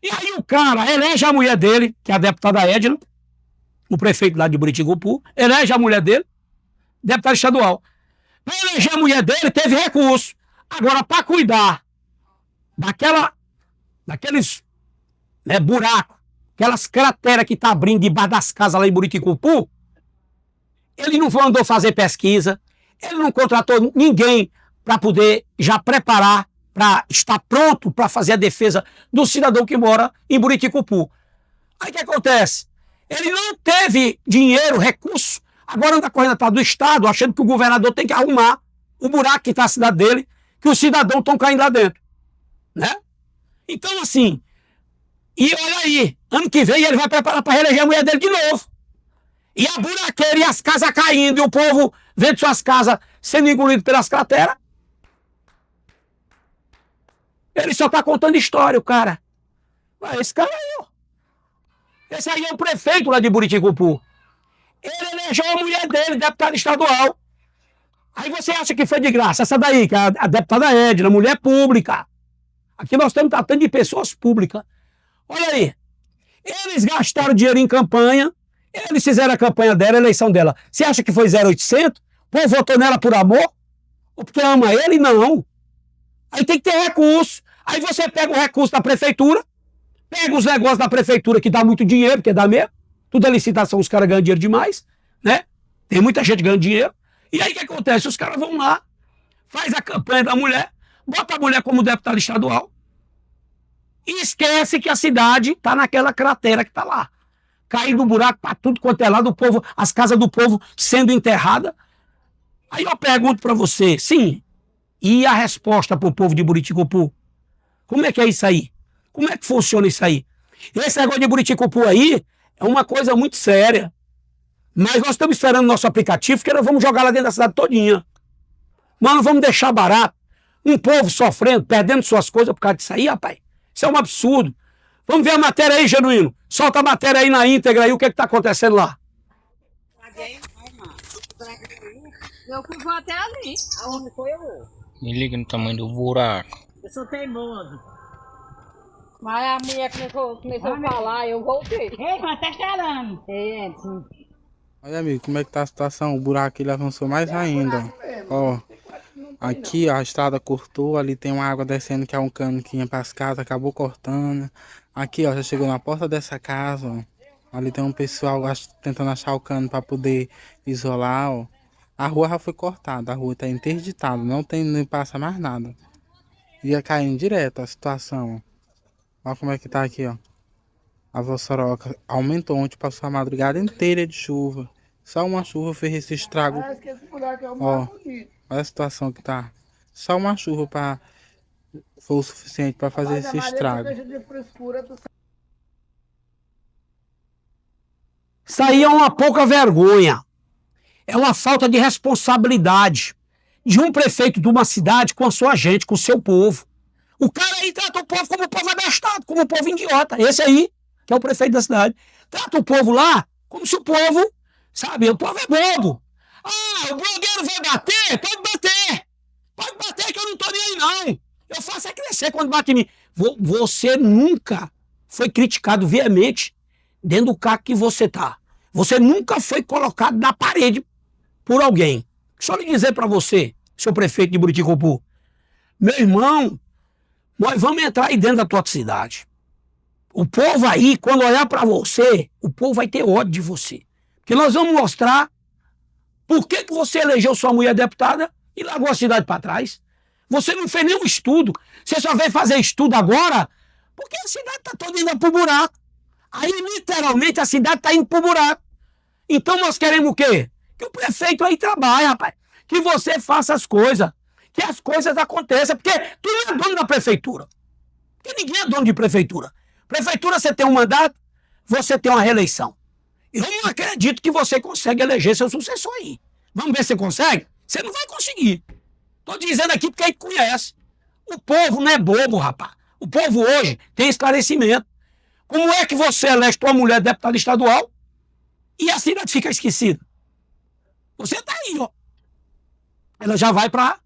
E aí o cara elege a mulher dele, que é a deputada Edna, o prefeito lá de Buriticupu, elege a mulher dele, deputado estadual. Para eleger a mulher dele, teve recurso. Agora, para cuidar daqueles buracos, aquelas crateras que tá abrindo debaixo das casas lá em Buriticupu, ele não andou fazer pesquisa, ele não contratou ninguém para poder já preparar, para estar pronto para fazer a defesa do cidadão que mora em Buriticupu. Aí o que acontece? Ele não teve dinheiro, recurso, agora anda correndo atrás do Estado, achando que o governador tem que arrumar o buraco que está na cidade dele, que os cidadãos estão caindo lá dentro. Né? Então, assim, e olha aí, ano que vem ele vai preparar para reeleger a mulher dele de novo. E a buraqueira e as casas caindo, e o povo vendo suas casas sendo engolido pelas crateras. Ele só está contando história, o cara. Mas esse cara aí, ó. Esse aí é o prefeito lá de Buriticupu. Ele elegeu a mulher dele, deputada estadual. Aí você acha que foi de graça? Essa daí, que é a deputada Edna, mulher pública. Aqui nós estamos tratando de pessoas públicas. Olha aí. Eles gastaram dinheiro em campanha, eles fizeram a campanha dela, a eleição dela. Você acha que foi 0,800? O povo votou nela por amor? Ou porque ama ele? Não. Aí tem que ter recurso. Aí você pega o recurso da prefeitura, pega os negócios da prefeitura que dá muito dinheiro, porque dá mesmo. Tudo é licitação, os caras ganham dinheiro demais, né? Tem muita gente ganhando dinheiro. E aí o que acontece? Os caras vão lá, faz a campanha da mulher, bota a mulher como deputada estadual e esquece que a cidade está naquela cratera que está lá. Caindo um buraco para tudo quanto é lado, o povo, as casas do povo sendo enterradas. Aí eu pergunto para você, sim, e a resposta para o povo de Buriticupu? Como é que é isso aí? Como é que funciona isso aí? Esse negócio de Buriticupu aí é uma coisa muito séria. Mas nós estamos esperando nosso aplicativo, que nós vamos jogar lá dentro da cidade todinha. Mas não vamos deixar barato. Um povo sofrendo, perdendo suas coisas por causa disso aí, rapaz. Isso é um absurdo. Vamos ver a matéria aí, Genuíno. Solta a matéria aí na íntegra aí, o que está acontecendo lá. Eu vou até ali. Aonde foi eu vou. Me liga no tamanho do buraco. Eu sou teimoso. Mas a mulher começou a falar, eu voltei. Ei, mas tá chorando. É, sim. Olha, amigo, como é que tá a situação? O buraco ele avançou mais ainda. Ó, aqui ó, a estrada cortou, ali tem uma água descendo que é um cano que ia pras casas, acabou cortando. Aqui, ó, já chegou na porta dessa casa, ó. Ali tem um pessoal tentando achar o cano para poder isolar, ó. A rua já foi cortada, a rua tá interditada, não passa mais nada. Ia caindo direto a situação, ó. Olha como é que tá aqui, ó. A Vossoroca aumentou ontem, passou a madrugada inteira de chuva. Só uma chuva fez esse estrago. Ó, olha a situação que tá. Só uma chuva foi o suficiente para fazer esse estrago. Isso aí é uma pouca vergonha. É uma falta de responsabilidade de um prefeito de uma cidade com a sua gente, com o seu povo. O cara aí trata o povo como o povo abestado, como o povo idiota. Esse aí, que é o prefeito da cidade, trata o povo lá como se o povo, sabe, o povo é bobo. Ah, o blogueiro vai bater? Pode bater. Pode bater que eu não tô nem aí não. Eu faço é crescer quando bate em mim. Você nunca foi criticado veemente dentro do cargo que você tá. Você nunca foi colocado na parede por alguém. Só lhe dizer para você, seu prefeito de Buriticupu, meu irmão, nós vamos entrar aí dentro da tua cidade. O povo aí, quando olhar para você, o povo vai ter ódio de você. Porque nós vamos mostrar por que você elegeu sua mulher deputada e largou a cidade para trás. Você não fez nenhum estudo. Você só veio fazer estudo agora porque a cidade está toda indo pro buraco. Aí, literalmente, a cidade está indo pro buraco. Então nós queremos o quê? Que o prefeito aí trabalhe, rapaz. Que você faça as coisas. Que as coisas aconteçam. Porque tu não é dono da prefeitura. Porque ninguém é dono de prefeitura. Prefeitura, você tem um mandato, você tem uma reeleição. Eu não acredito que você consegue eleger seu sucessor aí. Vamos ver se você consegue? Você não vai conseguir. Estou dizendo aqui porque a gente conhece. O povo não é bobo, rapaz. O povo hoje tem esclarecimento. Como é que você elege tua mulher deputada estadual e a cidade fica esquecida? Você tá aí, ó. Ela já vai para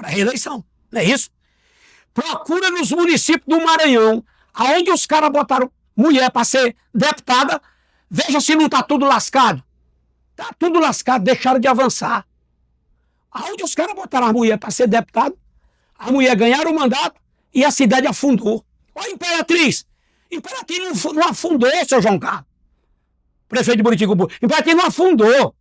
reeleição, não é isso? Procura nos municípios do Maranhão, aonde os caras botaram mulher para ser deputada, veja se não tá tudo lascado. Tá tudo lascado, deixaram de avançar. Aonde os caras botaram a mulher para ser deputada, a mulher ganharam o mandato e a cidade afundou. Ó, Imperatriz! Imperatriz não afundou, seu João Carlos. Prefeito de Buriticupu. Imperatriz não afundou.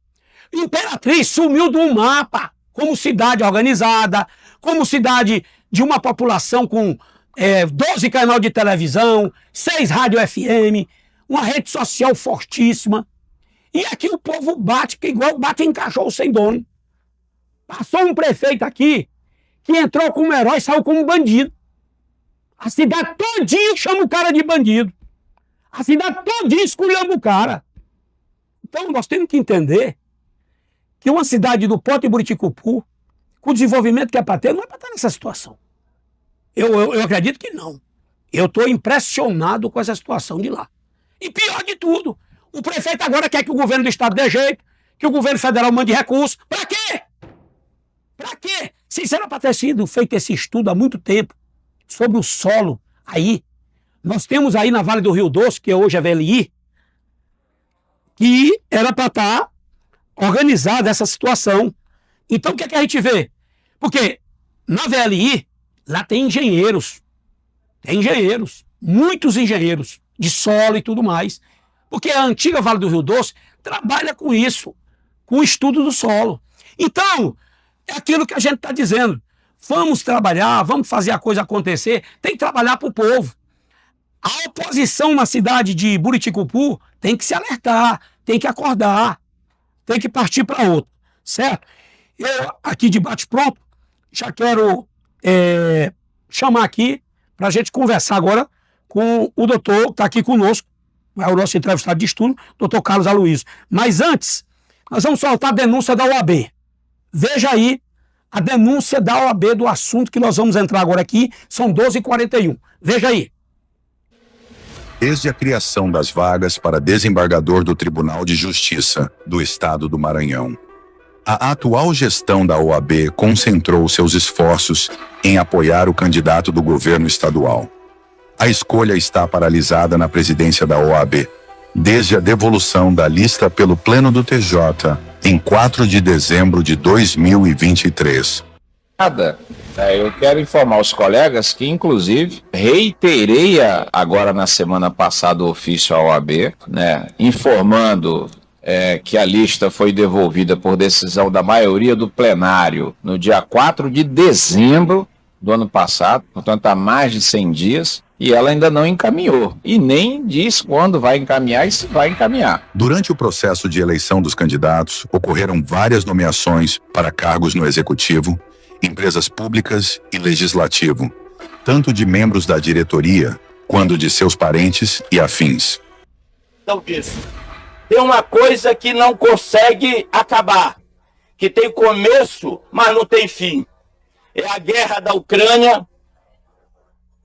Imperatriz sumiu do mapa como cidade organizada, como cidade de uma população com 12 canais de televisão, 6 rádio FM, uma rede social fortíssima. E aqui o povo bate, que igual bate em cachorro sem dono. Passou um prefeito aqui que entrou como herói e saiu como bandido. A cidade todinha chama o cara de bandido. A cidade todinha esculhamba o cara. Então nós temos que entender que uma cidade do porte de Buriticupu, com o desenvolvimento que é para ter, não é para estar nessa situação. Eu acredito que não. Eu estou impressionado com essa situação de lá. E pior de tudo, o prefeito agora quer que o governo do estado dê jeito, que o governo federal mande recursos. Para quê? Para quê? Se isso era para ter sido feito esse estudo há muito tempo, sobre o solo aí, Nós temos aí na Vale do Rio Doce, que hoje é VLI, que era para estar organizada essa situação. Então o que é que a gente vê? Porque na VLI, lá tem engenheiros, muitos engenheiros de solo e tudo mais. Porque a antiga Vale do Rio Doce trabalha com isso, com o estudo do solo. Então, é aquilo que a gente está dizendo. Vamos trabalhar, vamos fazer a coisa acontecer, tem que trabalhar para o povo. A oposição na cidade de Buriticupu tem que se alertar, tem que acordar, tem que partir para outra, certo? Eu, aqui de bate-pronto, já quero chamar aqui para a gente conversar agora com o doutor que está aqui conosco, é o nosso entrevistado de estudo, doutor Carlos Aloysio. Mas antes, nós vamos soltar a denúncia da OAB. Veja aí a denúncia da OAB do assunto que nós vamos entrar agora aqui, são 12h41. Veja aí. Desde a criação das vagas para desembargador do Tribunal de Justiça do Estado do Maranhão, a atual gestão da OAB concentrou seus esforços em apoiar o candidato do governo estadual. A escolha está paralisada na presidência da OAB, desde a devolução da lista pelo Pleno do TJ, em 4 de dezembro de 2023. Eu quero informar os colegas que, inclusive, reiterei agora na semana passada o ofício à OAB, informando que a lista foi devolvida por decisão da maioria do plenário no dia 4 de dezembro do ano passado, portanto há mais de 100 dias, e ela ainda não encaminhou, e nem diz quando vai encaminhar e se vai encaminhar. Durante o processo de eleição dos candidatos, ocorreram várias nomeações para cargos no Executivo, empresas públicas e Legislativo, tanto de membros da diretoria, quanto de seus parentes e afins. Então disso, tem uma coisa que não consegue acabar, que tem começo, mas não tem fim. É a guerra da Ucrânia,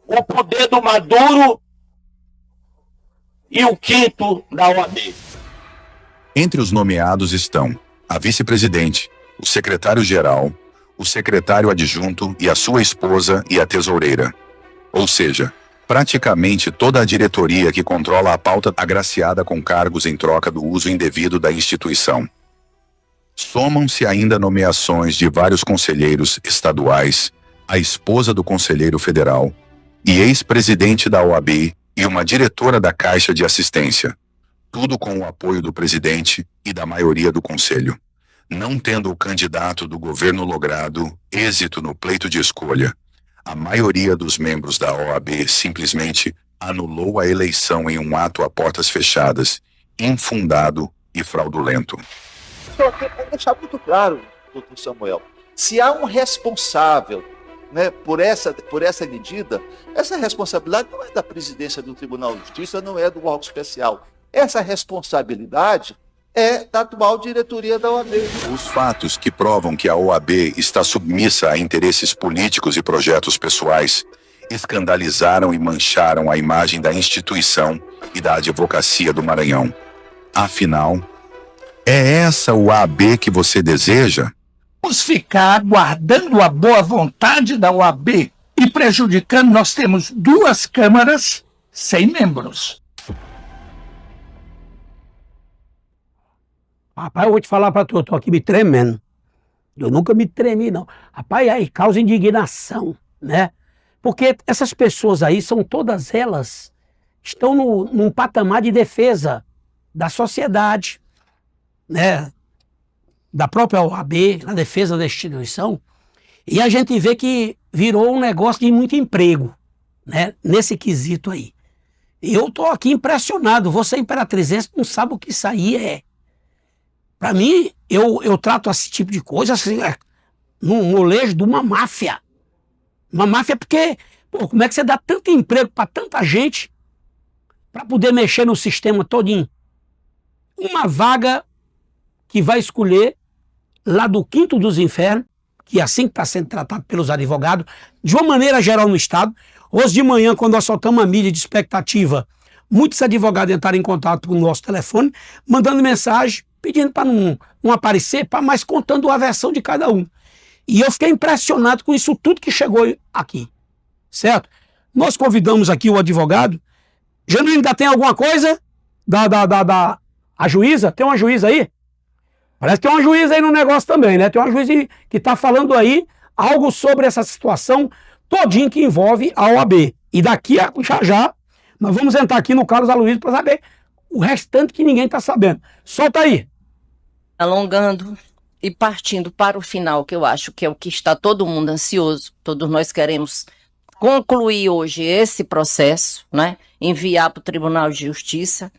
o poder do Maduro e o quinto da OAB. Entre os nomeados estão a vice-presidente, o secretário-geral, o secretário adjunto e a sua esposa e a tesoureira. Ou seja, praticamente toda a diretoria que controla a pauta agraciada com cargos em troca do uso indevido da instituição. Somam-se ainda nomeações de vários conselheiros estaduais, a esposa do conselheiro federal e ex-presidente da OAB e uma diretora da Caixa de Assistência. Tudo com o apoio do presidente e da maioria do conselho. Não tendo o candidato do governo logrado êxito no pleito de escolha, a maioria dos membros da OAB simplesmente anulou a eleição em um ato a portas fechadas, infundado e fraudulento. Só que para deixar muito claro, doutor Samuel, se há um responsável, por essa medida, essa responsabilidade não é da presidência do Tribunal de Justiça, não é do órgão especial. Essa responsabilidade é da atual diretoria da OAB. Os fatos que provam que a OAB está submissa a interesses políticos e projetos pessoais escandalizaram e mancharam a imagem da instituição e da advocacia do Maranhão. Afinal, é essa OAB que você deseja? Vamos ficar guardando a boa vontade da OAB e prejudicando. Nós temos 2 câmaras sem membros. Rapaz, eu vou te falar pra tu, eu tô aqui me tremendo. Eu nunca me tremi, não. Rapaz, aí causa indignação, né? Porque essas pessoas aí são todas elas, estão num patamar de defesa da sociedade, né? Da própria OAB, na defesa da instituição. E a gente vê que virou um negócio de muito emprego, né? Nesse quesito aí. E eu tô aqui impressionado. Você, imperatrizense, não sabe o que isso aí é. Para mim, eu trato esse tipo de coisa assim, no molejo de uma máfia. Uma máfia porque, pô, como é que você dá tanto emprego para tanta gente para poder mexer no sistema todinho? Uma vaga que vai escolher lá do quinto dos infernos, que é assim que está sendo tratado pelos advogados, de uma maneira geral no Estado. Hoje de manhã, quando nós soltamos a mídia de expectativa, muitos advogados entraram em contato com o nosso telefone, mandando mensagem, pedindo para não aparecer, mas contando a versão de cada um. E eu fiquei impressionado com isso tudo que chegou aqui, certo? Nós convidamos aqui o advogado Genuíno, ainda tem alguma coisa? A juíza? Tem uma juíza aí? Parece que tem uma juíza aí no negócio também, né? Tem uma juíza que está falando aí algo sobre essa situação todinha que envolve a OAB. E daqui a já nós vamos entrar aqui no Carlos Aloysio para saber o restante que ninguém está sabendo. Solta aí. Alongando e partindo para o final, que eu acho que é o que está todo mundo ansioso, todos nós queremos concluir hoje esse processo, né? Enviar para o Tribunal de Justiça,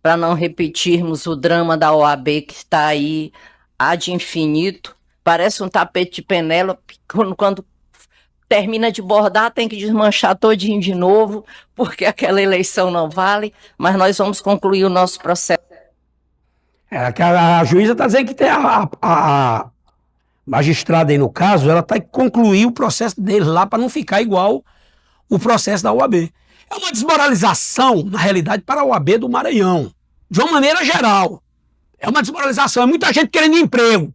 para não repetirmos o drama da OAB que está aí ad infinito. Parece um tapete de Penélope, quando termina de bordar, tem que desmanchar todinho de novo, porque aquela eleição não vale, mas nós vamos concluir o nosso processo. A juíza está dizendo que tem a magistrada aí no caso, ela está concluir o processo dele lá para não ficar igual o processo da OAB. É uma desmoralização, na realidade, para a OAB do Maranhão, de uma maneira geral. É uma desmoralização, é muita gente querendo emprego,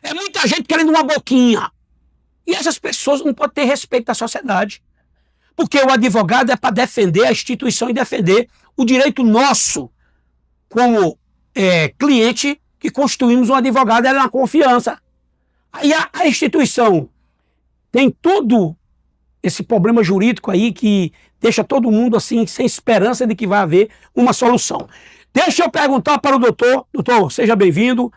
é muita gente querendo uma boquinha. E essas pessoas não podem ter respeito da sociedade. Porque o advogado é para defender a instituição e defender o direito nosso como cliente que constituímos um advogado, é na confiança. Aí a instituição tem todo esse problema jurídico aí que deixa todo mundo assim sem esperança de que vai haver uma solução. Deixa eu perguntar para o doutor. Doutor, seja bem-vindo.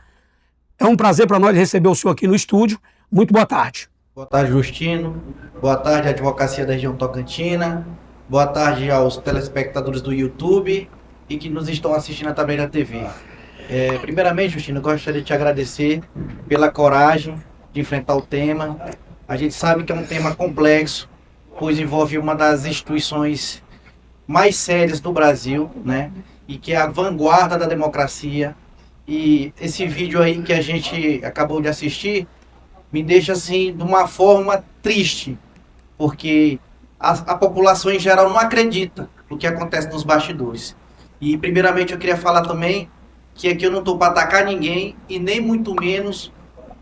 É um prazer para nós receber o senhor aqui no estúdio. Muito boa tarde. Boa tarde, Justino. Boa tarde, Advocacia da Região Tocantina. Boa tarde aos telespectadores do YouTube e que nos estão assistindo também na TV. Primeiramente, Justino, eu gostaria de te agradecer pela coragem de enfrentar o tema. A gente sabe que é um tema complexo, pois envolve uma das instituições mais sérias do Brasil, né? E que é a vanguarda da democracia. E esse vídeo aí que a gente acabou de assistir me deixa assim de uma forma triste, porque a população em geral não acredita no que acontece nos bastidores. E primeiramente eu queria falar também que aqui eu não estou para atacar ninguém e nem muito menos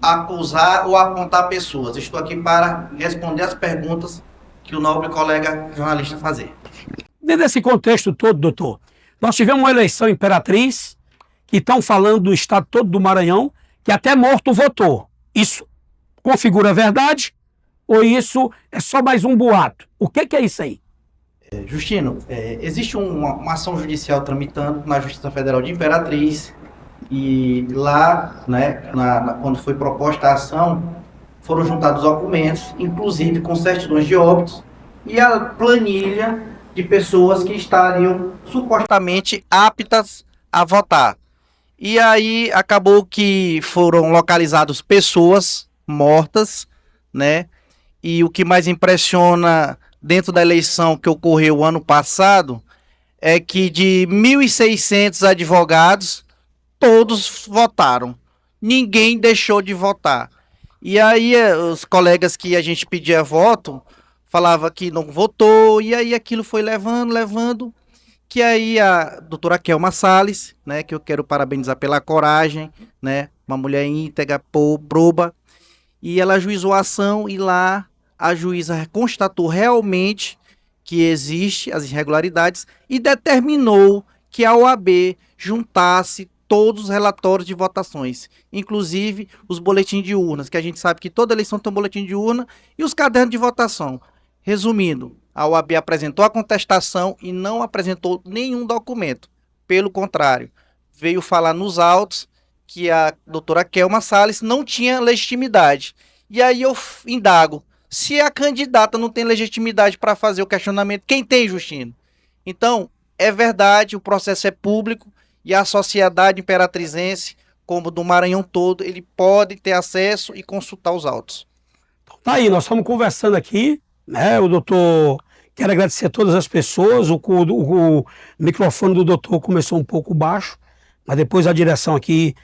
acusar ou apontar pessoas. Estou aqui para responder as perguntas que o nobre colega jornalista fazer. Dentro desse contexto todo, doutor, nós tivemos uma eleição imperatriz que estão falando do estado todo do Maranhão que até morto votou. Isso configura a verdade ou isso é só mais um boato? O que é isso aí? Justino, existe uma ação judicial tramitando na Justiça Federal de Imperatriz e lá, né, quando foi proposta a ação, foram juntados documentos, inclusive com certidões de óbitos e a planilha de pessoas que estariam supostamente aptas a votar. E aí acabou que foram localizadas pessoas mortas, né? E o que mais impressiona dentro da eleição que ocorreu ano passado é que de 1.600 advogados, todos votaram. Ninguém deixou de votar. E aí os colegas que a gente pedia voto falava que não votou, e aí aquilo foi levando, que aí a doutora Kelma Salles, né, que eu quero parabenizar pela coragem, né, uma mulher íntegra, proba, e ela ajuizou a ação e lá a juíza constatou realmente que existe as irregularidades e determinou que a OAB juntasse todos os relatórios de votações, inclusive os boletins de urnas, que a gente sabe que toda eleição tem um boletim de urna, e os cadernos de votação. Resumindo, a OAB apresentou a contestação e não apresentou nenhum documento. Pelo contrário, veio falar nos autos que a doutora Kelma Salles não tinha legitimidade. E aí eu indago, se a candidata não tem legitimidade para fazer o questionamento, quem tem, Justino? Então, é verdade, o processo é público e a sociedade imperatrizense, como do Maranhão todo, ele pode ter acesso e consultar os autos. Tá aí, nós estamos conversando aqui, né? O doutor, quero agradecer a todas as pessoas, o microfone do doutor começou um pouco baixo, mas depois a direção aqui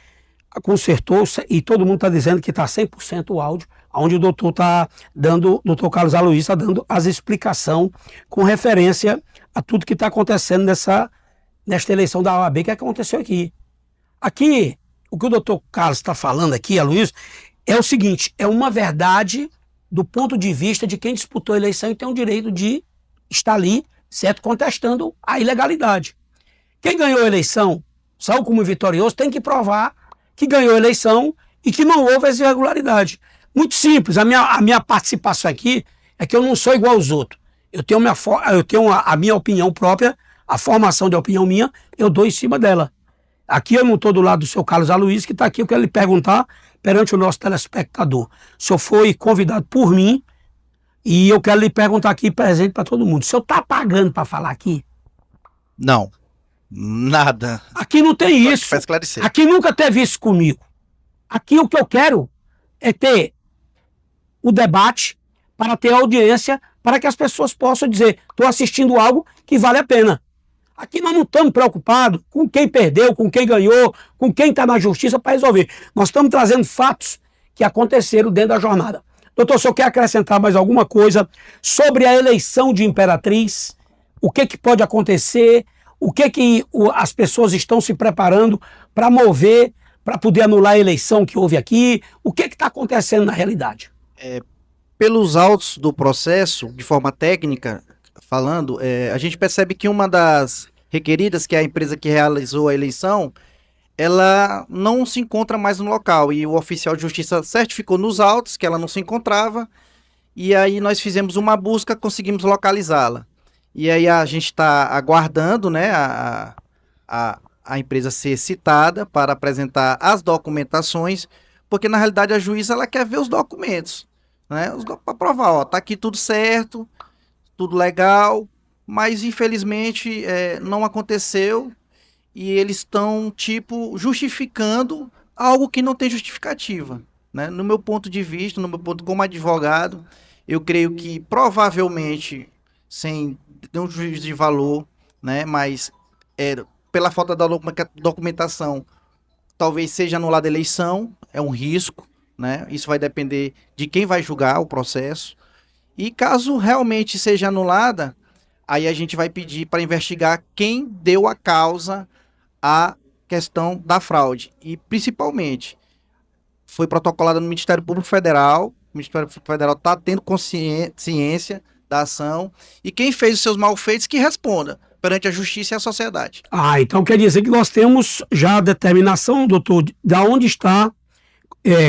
consertou e todo mundo está dizendo que está 100% o áudio, onde o doutor está dando, o doutor Carlos Aloysio está dando as explicações com referência a tudo que está acontecendo nesta eleição da OAB que aconteceu aqui. Aqui, o que o doutor Carlos está falando aqui, Aloysio, é o seguinte, é uma verdade do ponto de vista de quem disputou a eleição e tem o direito de estar ali certo? Contestando a ilegalidade. Quem ganhou a eleição, saiu como vitorioso, tem que provar que ganhou a eleição e que não houve essa irregularidade. Muito simples, a minha participação aqui é que eu não sou igual aos outros. Eu tenho a minha opinião própria, a formação de opinião minha, eu dou em cima dela. Aqui eu não estou do lado do seu Carlos Aloysio, que está aqui, eu quero lhe perguntar perante o nosso telespectador. O senhor foi convidado por mim e eu quero lhe perguntar aqui, presente para todo mundo. O senhor está pagando para falar aqui? Não, nada. Aqui não tem isso. Para esclarecer. Aqui nunca teve isso comigo. Aqui o que eu quero é ter o debate para ter audiência, para que as pessoas possam dizer, estou assistindo algo que vale a pena. Aqui nós não estamos preocupados com quem perdeu, com quem ganhou, com quem está na justiça para resolver. Nós estamos trazendo fatos que aconteceram dentro da jornada. Doutor, o senhor quer acrescentar mais alguma coisa sobre a eleição de Imperatriz? O que pode acontecer? O que as pessoas estão se preparando para mover, para poder anular a eleição que houve aqui? O que está acontecendo na realidade? Pelos autos do processo, de forma técnica, falando, a gente percebe que uma das requeridas, que é a empresa que realizou a eleição, ela não se encontra mais no local, e o oficial de justiça certificou nos autos que ela não se encontrava, e aí nós fizemos uma busca, conseguimos localizá-la. E aí a gente está aguardando, né, a empresa ser citada para apresentar as documentações, porque na realidade a juíza ela quer ver os documentos, né, para provar, ó, tá aqui tudo certo, tudo legal, mas infelizmente não aconteceu e eles estão, tipo, justificando algo que não tem justificativa, né? No meu ponto de vista, no meu ponto como advogado, eu creio que provavelmente, sem nenhum juízo de valor, né, mas pela falta da documentação, talvez seja anulada a eleição, é um risco, né? Isso vai depender de quem vai julgar o processo. E caso realmente seja anulada, aí a gente vai pedir para investigar quem deu a causa à questão da fraude. E, principalmente, foi protocolada no Ministério Público Federal. O Ministério Público Federal está tendo ciência da ação. E quem fez os seus malfeitos que responda perante a justiça e a sociedade. Então quer dizer que nós temos já a determinação, doutor, de onde está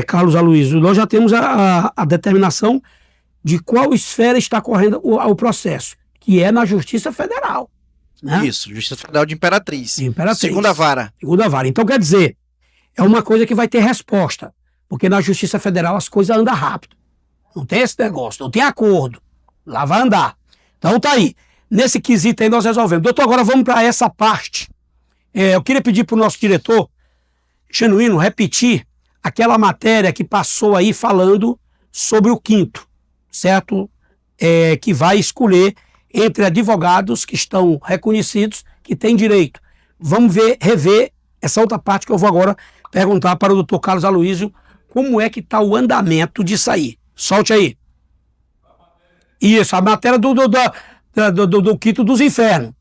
Carlos Aloysio. Nós já temos a determinação de qual esfera está correndo o processo, que é na Justiça Federal. Né? Isso, Justiça Federal de Imperatriz. Segunda vara. Então, quer dizer, é uma coisa que vai ter resposta, porque na Justiça Federal as coisas andam rápido. Não tem esse negócio, não tem acordo. Lá vai andar. Então tá aí. Nesse quesito aí nós resolvemos. Doutor, agora vamos para essa parte. Eu queria pedir para o nosso diretor, Genuíno, repetir aquela matéria que passou aí falando sobre o quinto, certo? Que vai escolher entre advogados que estão reconhecidos, que têm direito. Vamos rever essa outra parte que eu vou agora perguntar para o doutor Carlos Aloysio como é que está o andamento disso aí. Solte aí. Isso, a matéria do quinto dos infernos.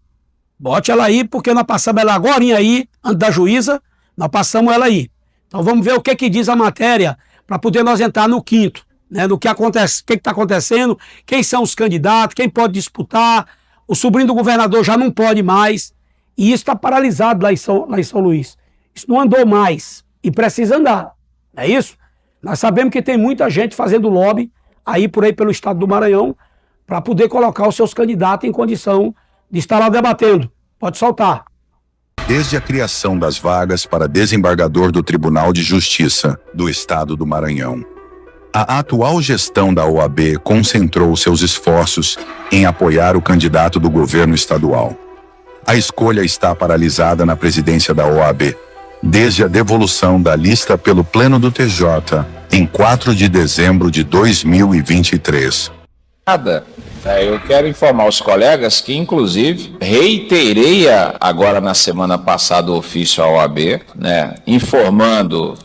Bote ela aí, porque nós passamos ela agora aí, antes da juíza, nós passamos ela aí. Então vamos ver o que diz a matéria, para poder nós entrar no quinto. Né, do que acontece, o que está acontecendo, quem são os candidatos, quem pode disputar, o sobrinho do governador já não pode mais, e isso está paralisado lá em São Luís. Isso não andou mais, e precisa andar, não é isso? Nós sabemos que tem muita gente fazendo lobby, aí pelo estado do Maranhão, para poder colocar os seus candidatos em condição de estar lá debatendo. Pode soltar. Desde a criação das vagas para desembargador do Tribunal de Justiça do Estado do Maranhão, a atual gestão da OAB concentrou seus esforços em apoiar o candidato do governo estadual. A escolha está paralisada na presidência da OAB, desde a devolução da lista pelo Pleno do TJ, em 4 de dezembro de 2023. Eu quero informar os colegas que, inclusive, reiterei agora na semana passada o ofício à OAB, né, informando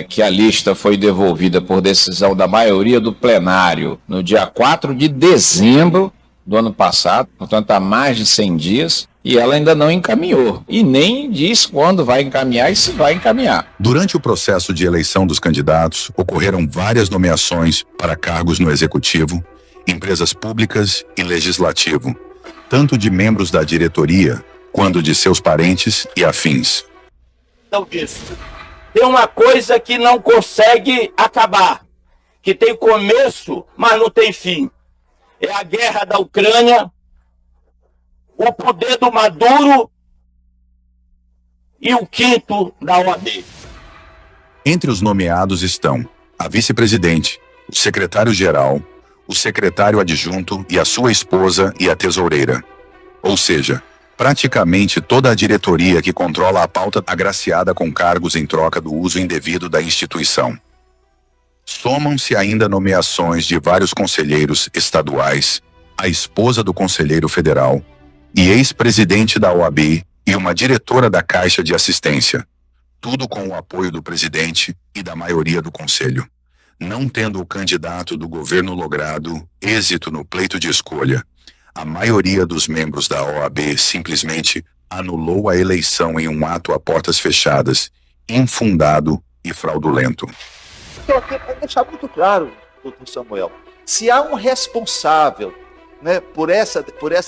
que a lista foi devolvida por decisão da maioria do plenário no dia 4 de dezembro do ano passado, portanto há mais de 100 dias, e ela ainda não encaminhou, e nem diz quando vai encaminhar e se vai encaminhar. Durante o processo de eleição dos candidatos, ocorreram várias nomeações para cargos no Executivo, empresas públicas e Legislativo, tanto de membros da diretoria, quanto de seus parentes e afins. Então, disso. Tem uma coisa que não consegue acabar, que tem começo, mas não tem fim. É a guerra da Ucrânia, o poder do Maduro e o quinto da OAB. Entre os nomeados estão a vice-presidente, o secretário-geral, o secretário adjunto e a sua esposa e a tesoureira. Ou seja, praticamente toda a diretoria que controla a pauta agraciada com cargos em troca do uso indevido da instituição. Somam-se ainda nomeações de vários conselheiros estaduais, a esposa do conselheiro federal e ex-presidente da OAB e uma diretora da Caixa de Assistência. Tudo com o apoio do presidente e da maioria do conselho. Não tendo o candidato do governo logrado êxito no pleito de escolha, a maioria dos membros da OAB simplesmente anulou a eleição em um ato a portas fechadas, infundado e fraudulento. Então, aqui é deixar muito claro, doutor Samuel, se há um responsável, né, por essa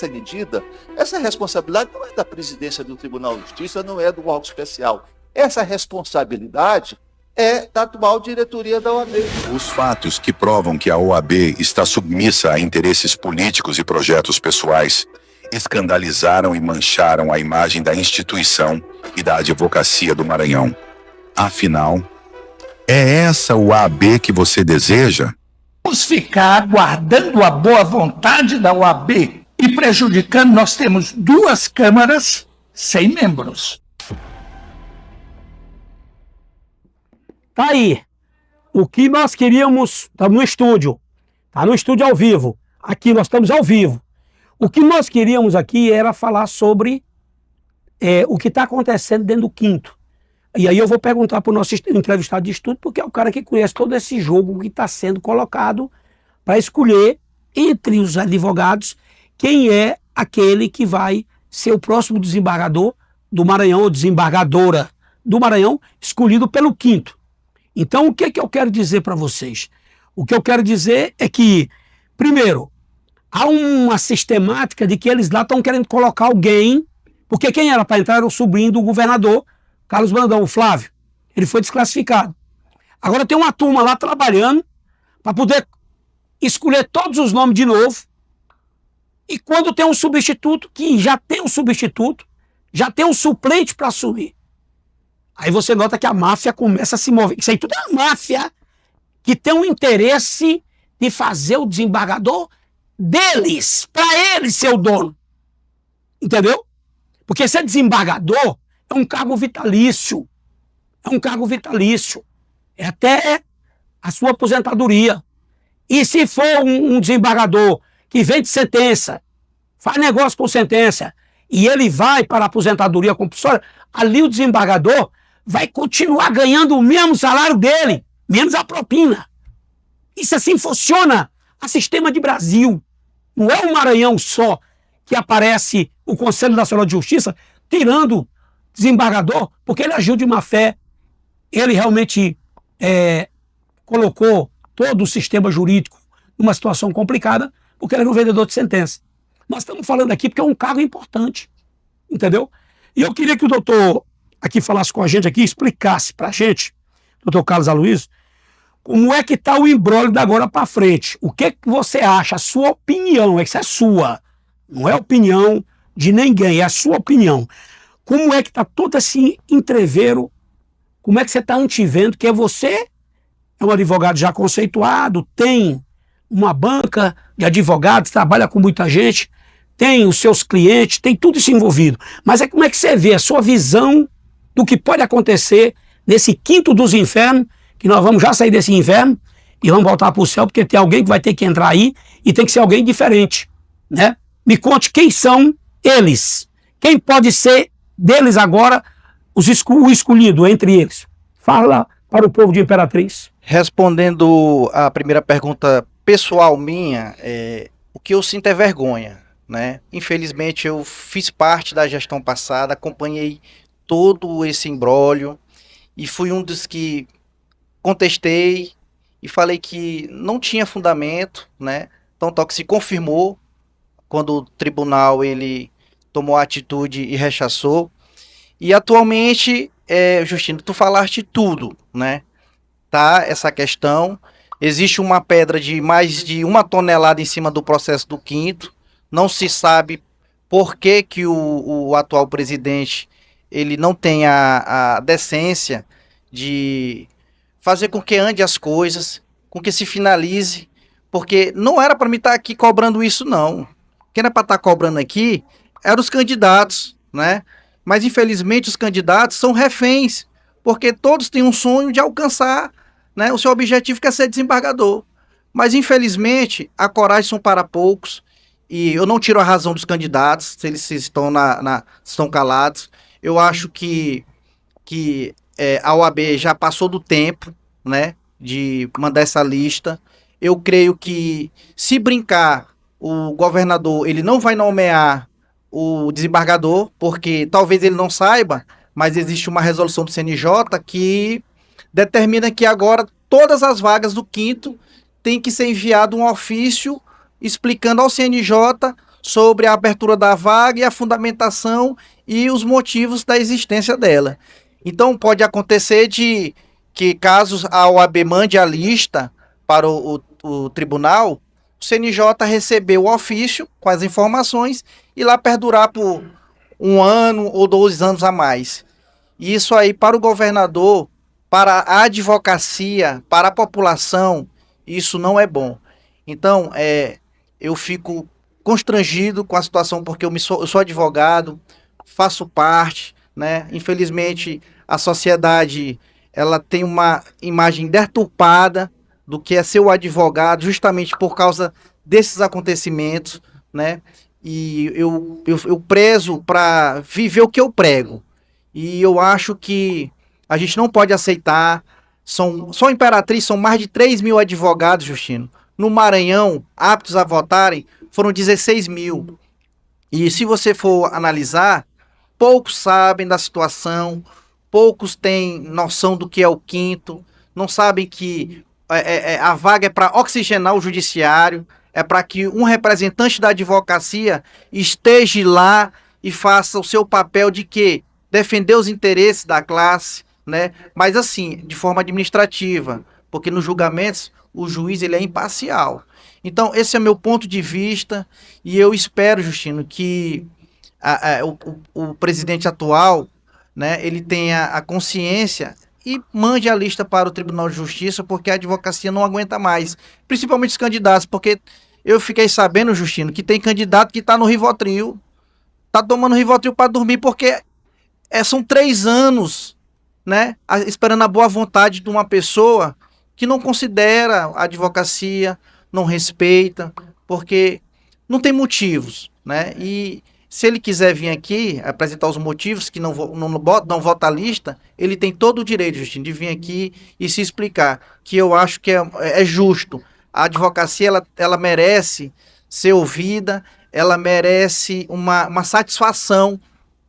medida, essa responsabilidade não é da presidência do Tribunal de Justiça, não é do órgão especial. Essa responsabilidade é da atual diretoria da OAB. Os fatos que provam que a OAB está submissa a interesses políticos e projetos pessoais escandalizaram e mancharam a imagem da instituição e da advocacia do Maranhão. Afinal, é essa OAB que você deseja? Vamos ficar aguardando a boa vontade da OAB e prejudicando, nós temos 2 câmaras sem membros. Tá aí. O que nós queríamos, estamos no estúdio. Tá no estúdio ao vivo. Aqui nós estamos ao vivo. O que nós queríamos aqui era falar sobre o que está acontecendo dentro do quinto. E aí eu vou perguntar para o nosso entrevistado de estúdio, porque é o cara que conhece todo esse jogo que está sendo colocado para escolher entre os advogados quem é aquele que vai ser o próximo desembargador do Maranhão, ou desembargadora do Maranhão, escolhido pelo quinto. Então, o que é que eu quero dizer para vocês? O que eu quero dizer é que, primeiro, há uma sistemática de que eles lá estão querendo colocar alguém, porque quem era para entrar era o sobrinho do governador, Carlos Brandão, o Flávio. Ele foi desclassificado. Agora tem uma turma lá trabalhando para poder escolher todos os nomes de novo. E quando tem um substituto, que já tem um substituto, já tem um suplente para assumir. Aí você nota que a máfia começa a se mover. Isso aí tudo é uma máfia que tem um interesse de fazer o desembargador deles, para eles ser o dono. Entendeu? Porque ser desembargador é um cargo vitalício. É um cargo vitalício. É até a sua aposentadoria. E se for um desembargador que vem de sentença, faz negócio com sentença, e ele vai para a aposentadoria compulsória, ali o desembargador vai continuar ganhando o mesmo salário dele, menos a propina. Isso assim funciona a sistema de Brasil. Não é o Maranhão só que aparece o Conselho Nacional de Justiça tirando desembargador, porque ele agiu de má fé. Ele realmente colocou todo o sistema jurídico numa situação complicada, porque ele era um vendedor de sentença. Nós estamos falando aqui porque é um cargo importante, entendeu? E eu queria que o doutor aqui falasse com a gente, aqui explicasse para a gente, doutor Carlos Aloysio, como é que está o imbróglio da agora para frente. O que você acha? A sua opinião, isso é sua. Não é opinião de ninguém, é a sua opinião. Como é que está todo esse entreveiro? Como é que você está antevendo que você é um advogado já conceituado, tem uma banca de advogados, trabalha com muita gente, tem os seus clientes, tem tudo isso envolvido. Mas como é que você vê a sua visão do que pode acontecer nesse quinto dos infernos, que nós vamos já sair desse inferno e vamos voltar para o céu, porque tem alguém que vai ter que entrar aí e tem que ser alguém diferente, né? Me conte quem são eles. Quem pode ser deles agora o escolhido entre eles? Fala para o povo de Imperatriz. Respondendo a primeira pergunta pessoal minha, o que eu sinto é vergonha, né? Infelizmente eu fiz parte da gestão passada, acompanhei todo esse imbróglio e fui um dos que contestei e falei que não tinha fundamento, né? Então, tal que se confirmou quando o tribunal ele tomou a atitude e rechaçou. E atualmente, Justino, tu falaste tudo, né? Tá, essa questão. Existe uma pedra de mais de 1 tonelada em cima do processo do Quinto. Não se sabe por que que o atual presidente ele não tem a decência de fazer com que ande as coisas, com que se finalize, porque não era para mim estar aqui cobrando isso, não. Quem era para estar cobrando aqui eram os candidatos, né? Mas infelizmente os candidatos são reféns, porque todos têm um sonho de alcançar, né, o seu objetivo, que é ser desembargador. Mas infelizmente a coragem são para poucos, e eu não tiro a razão dos candidatos, se eles estão, estão calados. Eu acho que a OAB já passou do tempo, né, de mandar essa lista. Eu creio que, se brincar, o governador ele não vai nomear o desembargador, porque talvez ele não saiba, mas existe uma resolução do CNJ que determina que agora todas as vagas do Quinto tem que ser enviado um ofício explicando ao CNJ sobre a abertura da vaga e a fundamentação e os motivos da existência dela. Então pode acontecer de que, caso a OAB mande a lista para o tribunal, o CNJ receber o ofício com as informações e lá perdurar por 1 ano ou 2 anos a mais. E isso aí, para o governador, para a advocacia, para a população, isso não é bom. Então, eu fico constrangido com a situação, porque eu sou advogado, faço parte, né? Infelizmente, a sociedade ela tem uma imagem deturpada do que é ser o advogado, justamente por causa desses acontecimentos, né? E eu prezo para viver o que eu prego. E eu acho que a gente não pode aceitar. Só em Imperatriz são mais de 3 mil advogados, Justino. No Maranhão, aptos a votarem, foram 16 mil. E se você for analisar, poucos sabem da situação, poucos têm noção do que é o Quinto, não sabem que a vaga é para oxigenar o judiciário, é para que um representante da advocacia esteja lá e faça o seu papel de quê? Defender os interesses da classe, né? Mas assim, de forma administrativa, porque nos julgamentos o juiz ele é imparcial. Então esse é meu ponto de vista, e eu espero, Justino, que o presidente atual, né, ele tenha a consciência e mande a lista para o Tribunal de Justiça, porque a advocacia não aguenta mais, principalmente os candidatos, porque eu fiquei sabendo, Justino, que tem candidato que está no Rivotril, está tomando Rivotril para dormir, porque são 3 anos, né, esperando a boa vontade de uma pessoa que não considera a advocacia, não respeita, porque não tem motivos, né? E se ele quiser vir aqui apresentar os motivos que não vota a lista, ele tem todo o direito, Justino, de vir aqui e se explicar, que eu acho que é justo. A advocacia ela merece ser ouvida, ela merece uma satisfação,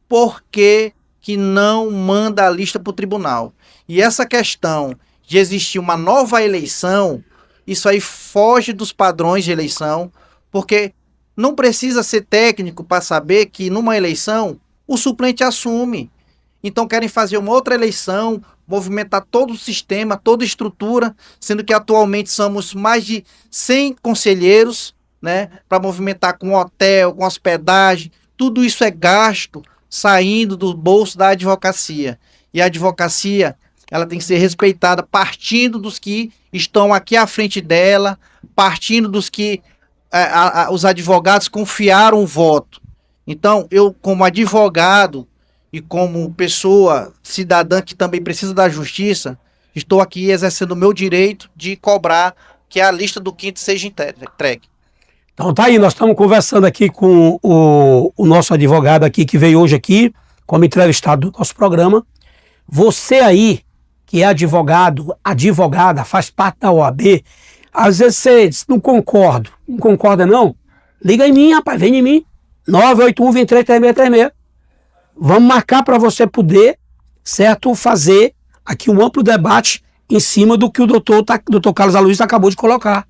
porque que não manda a lista para o tribunal. E essa questão de existir uma nova eleição, isso aí foge dos padrões de eleição, porque não precisa ser técnico para saber que numa eleição o suplente assume. Então querem fazer uma outra eleição, movimentar todo o sistema, toda a estrutura, sendo que atualmente somos mais de 100 conselheiros, né, para movimentar com hotel, com hospedagem. Tudo isso é gasto saindo do bolso da advocacia. E a advocacia ela tem que ser respeitada partindo dos que estão aqui à frente dela, partindo dos que os advogados confiaram o voto. Então, eu, como advogado e como pessoa cidadã que também precisa da justiça, estou aqui exercendo o meu direito de cobrar que a lista do Quinto seja entregue. Então tá aí, nós estamos conversando aqui com o nosso advogado aqui, que veio hoje aqui como entrevistado do nosso programa. Você aí, que é advogado, advogada, faz parte da OAB, às vezes você diz, não concorda não? Liga em mim, rapaz, vem em mim, 981-233636. Vamos marcar para você poder, certo, fazer aqui um amplo debate em cima do que o doutor Carlos Aloysio acabou de colocar.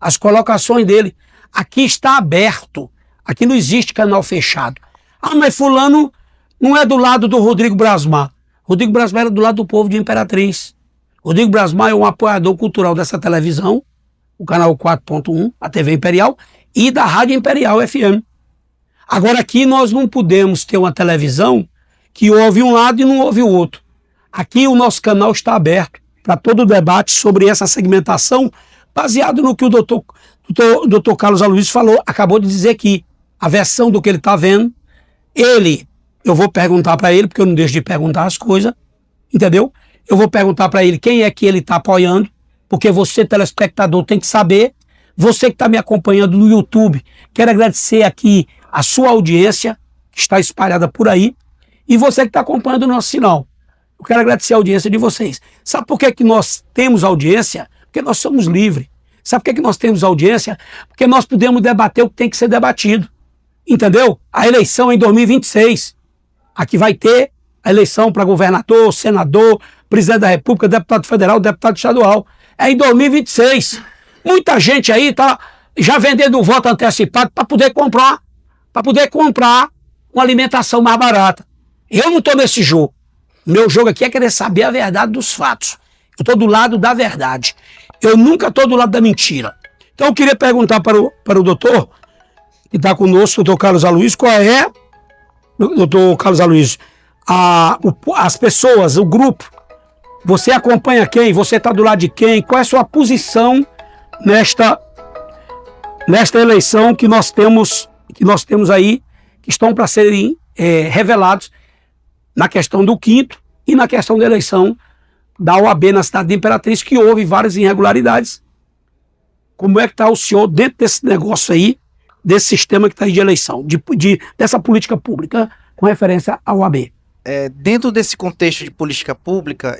As colocações dele. Aqui está aberto Aqui não existe canal fechado. Ah, mas fulano não é do lado do Rodrigo Brasmar. Rodrigo Brasmar era do lado do povo de Imperatriz. Rodrigo Brasmar é um apoiador cultural dessa televisão, o canal 4.1, a TV Imperial, e da Rádio Imperial FM. Agora aqui nós não podemos ter uma televisão que ouve um lado e não ouve o outro. Aqui o nosso canal está aberto para todo o debate sobre essa segmentação, baseado no que o doutor Carlos Aloysio falou, acabou de dizer aqui, a versão do que ele está vendo. Eu vou perguntar para ele, porque eu não deixo de perguntar as coisas, entendeu? Eu vou perguntar para ele quem é que ele está apoiando, porque você, telespectador, tem que saber. Você que está me acompanhando no YouTube, quero agradecer aqui a sua audiência, que está espalhada por aí, e você que está acompanhando o nosso sinal. Eu quero agradecer a audiência de vocês. Sabe por que nós temos audiência? Porque nós somos livres. Sabe por que nós temos audiência? Porque nós podemos debater o que tem que ser debatido. Entendeu? A eleição é em 2026. Aqui vai ter a eleição para governador, senador, presidente da República, deputado federal, deputado estadual. É em 2026. Muita gente aí tá já vendendo o voto antecipado para poder comprar uma alimentação mais barata. Eu não estou nesse jogo. O meu jogo aqui é querer saber a verdade dos fatos. Eu estou do lado da verdade. Eu nunca estou do lado da mentira. Então eu queria perguntar para o doutor, que está conosco, o doutor Carlos Aloysio, qual é, doutor Carlos Aloysio, as pessoas, o grupo, você acompanha quem? Você está do lado de quem? Qual é a sua posição nesta eleição que nós temos aí, que estão para serem revelados na questão do 5º e na questão da eleição da OAB na cidade de Imperatriz, que houve várias irregularidades. Como é que está o senhor dentro desse negócio aí, desse sistema que está aí de eleição, dessa política pública com referência à OAB? Dentro desse contexto de política pública,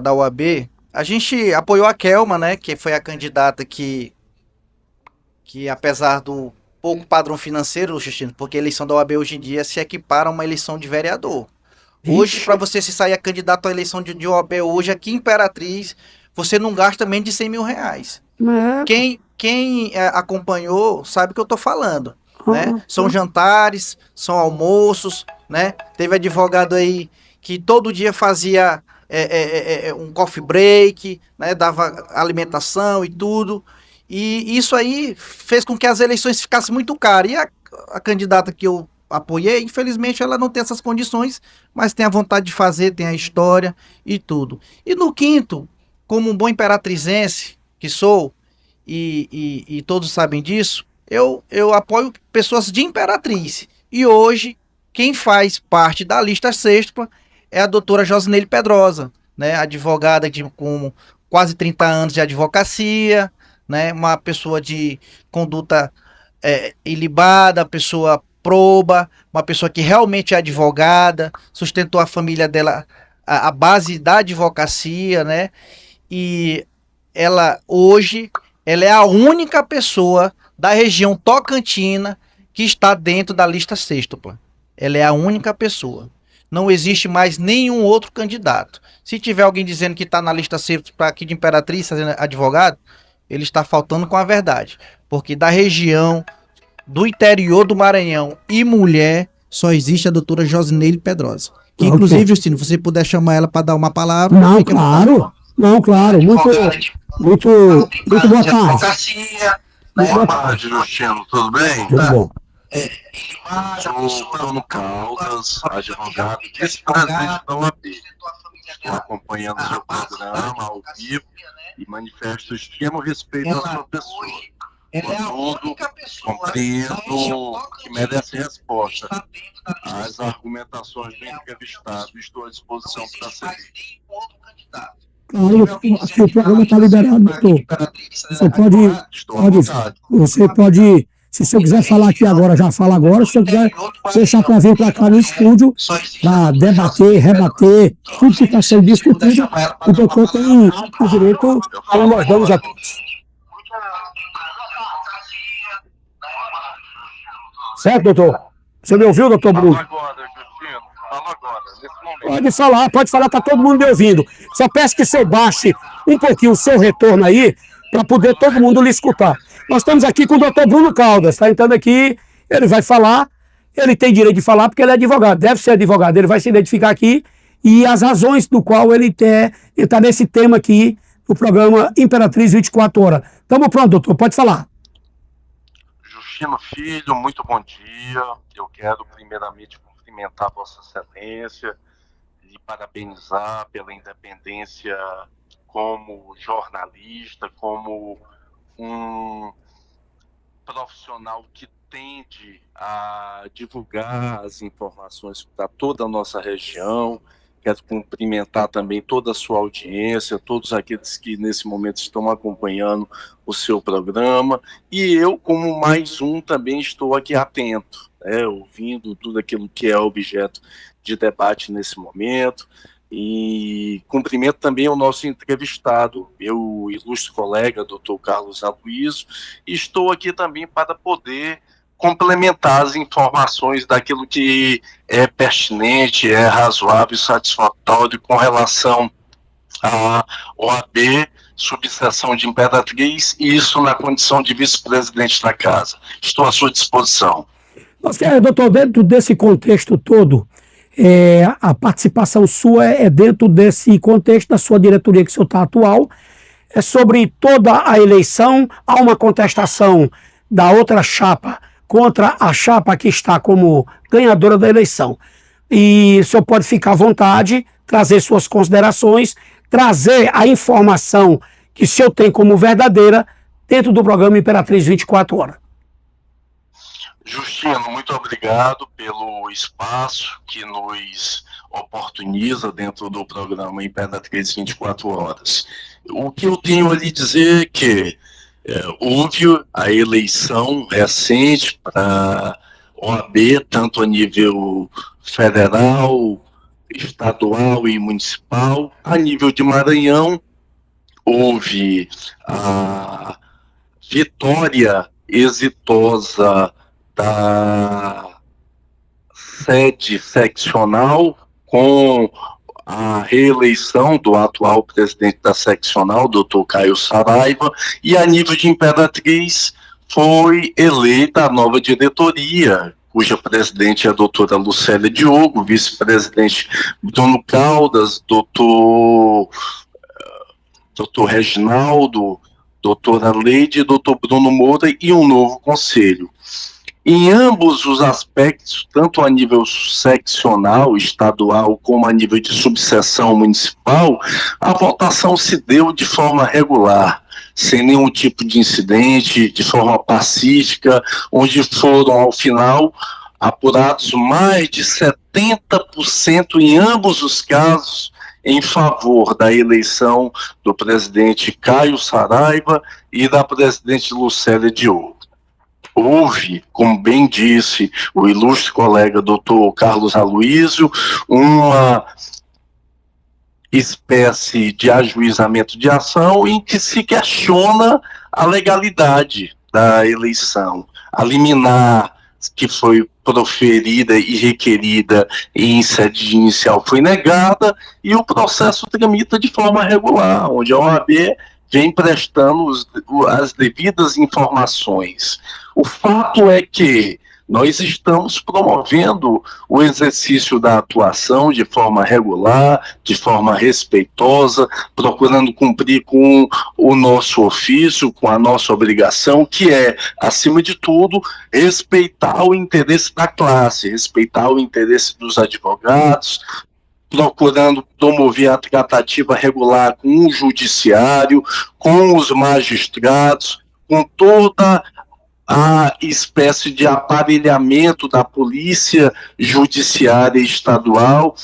da OAB, a gente apoiou a Kelma, né, que foi a candidata que apesar do pouco padrão financeiro, Justino, porque a eleição da OAB hoje em dia se equipara a uma eleição de vereador. Hoje, para você se sair candidato à eleição de OAB hoje, aqui em Imperatriz, você não gasta menos de 100 mil reais. Quem acompanhou sabe o que eu estou falando. Né? São jantares, são almoços, né? Teve advogado aí que todo dia fazia um coffee break, né? Dava alimentação e tudo. E isso aí fez com que as eleições ficassem muito caras. E a candidata que eu apoiei, infelizmente ela não tem essas condições, mas tem a vontade de fazer, tem a história e tudo. E no 5º, como um bom imperatrizense que sou, e todos sabem disso, eu apoio pessoas de Imperatriz. E hoje, quem faz parte da lista sexta é a doutora Josineile Pedrosa, né? Advogada com quase 30 anos de advocacia, né? Uma pessoa de conduta ilibada, pessoa proba, uma pessoa que realmente é advogada, sustentou a família dela, a base da advocacia, né? E ela hoje, ela é a única pessoa da região tocantina que está dentro da lista sextupla. Ela é a única pessoa. Não existe mais nenhum outro candidato. Se tiver alguém dizendo que está na lista sextupla aqui de Imperatriz, fazendo advogado, ele está faltando com a verdade. Porque da região do interior do Maranhão e mulher, só existe a doutora Josineile Pedrosa. Que, inclusive, Justino, se você puder chamar ela para dar uma palavra... Não, claro. Não, claro. Muito boa tarde. Boa tarde, Justino. Tudo bem? Tudo bom. Sou Bruno Caldas, advogado, vice-presidente da OAB. Estou acompanhando o seu programa ao vivo e manifesto extremo respeito à sua pessoa. Contudo, compreendo que merece resposta às argumentações do entrevistado. Estou à disposição para servir. Claro, aqui o programa está liberado, doutor. Você pode, se você quiser falar aqui agora, já fala agora. Se você quiser deixar para vir para cá no estúdio, para debater, rebater, tudo que está sendo discutido, o doutor tem o direito, como nós damos a todos. Certo, doutor? Você me ouviu, doutor Bruno? Pode falar, tá todo mundo me ouvindo. Só peço que você baixe um pouquinho o seu retorno aí, para poder todo mundo lhe escutar. Nós estamos aqui com o doutor Bruno Caldas, está entrando aqui, ele vai falar, ele tem direito de falar porque ele é advogado, deve ser advogado, ele vai se identificar aqui e as razões do qual ele está nesse tema aqui no programa Imperatriz 24 Horas. Estamos pronto, doutor, pode falar. Justino Filho, muito bom dia. Eu quero primeiramente cumprimentar Vossa Excelência e parabenizar pela independência como jornalista, como um profissional que tende a divulgar as informações para toda a nossa região. Quero cumprimentar também toda a sua audiência, todos aqueles que nesse momento estão acompanhando o seu programa. E eu, como mais um, também estou aqui atento, ouvindo tudo aquilo que é objeto de debate nesse momento. E cumprimento também o nosso entrevistado, meu ilustre colega, doutor Carlos Aloysio, e estou aqui também para poder complementar as informações daquilo que é pertinente, é razoável e satisfatório com relação à OAB, subseção de Imperatriz, e isso na condição de vice-presidente da casa. Estou à sua disposição. Doutor, dentro desse contexto todo, a participação sua é dentro desse contexto da sua diretoria que o senhor está atual, é sobre toda a eleição, há uma contestação da outra chapa contra a chapa que está como ganhadora da eleição. E o senhor pode ficar à vontade, trazer suas considerações, trazer a informação que o senhor tem como verdadeira dentro do programa Imperatriz 24 Horas. Justino, muito obrigado pelo espaço que nos oportuniza dentro do programa Imperatriz 24 Horas. O que eu tenho a lhe dizer é que houve a eleição recente para OAB, tanto a nível federal, estadual e municipal. A nível de Maranhão, houve a vitória exitosa da sede seccional com a reeleição do atual presidente da seccional, doutor Caio Saraiva, e a nível de Imperatriz foi eleita a nova diretoria, cuja presidente é a doutora Lucélia Diogo, vice-presidente Bruno Caldas, doutor Reginaldo, doutora Leide, doutor Bruno Moura e um novo conselho. Em ambos os aspectos, tanto a nível seccional, estadual, como a nível de subseção municipal, a votação se deu de forma regular, sem nenhum tipo de incidente, de forma pacífica, onde foram, ao final, apurados mais de 70% em ambos os casos em favor da eleição do presidente Caio Saraiva e da presidente Lucélia Diogo. Houve, como bem disse o ilustre colega doutor Carlos Aloysio, uma espécie de ajuizamento de ação em que se questiona a legalidade da eleição. A liminar que foi proferida e requerida em sede inicial foi negada e o processo tramita de forma regular, onde a OAB vem prestando as devidas informações. O fato é que nós estamos promovendo o exercício da atuação de forma regular, de forma respeitosa, procurando cumprir com o nosso ofício, com a nossa obrigação, que é, acima de tudo, respeitar o interesse da classe, respeitar o interesse dos advogados, procurando promover a tratativa regular com o judiciário, com os magistrados, com toda a espécie de aparelhamento da polícia judiciária estadual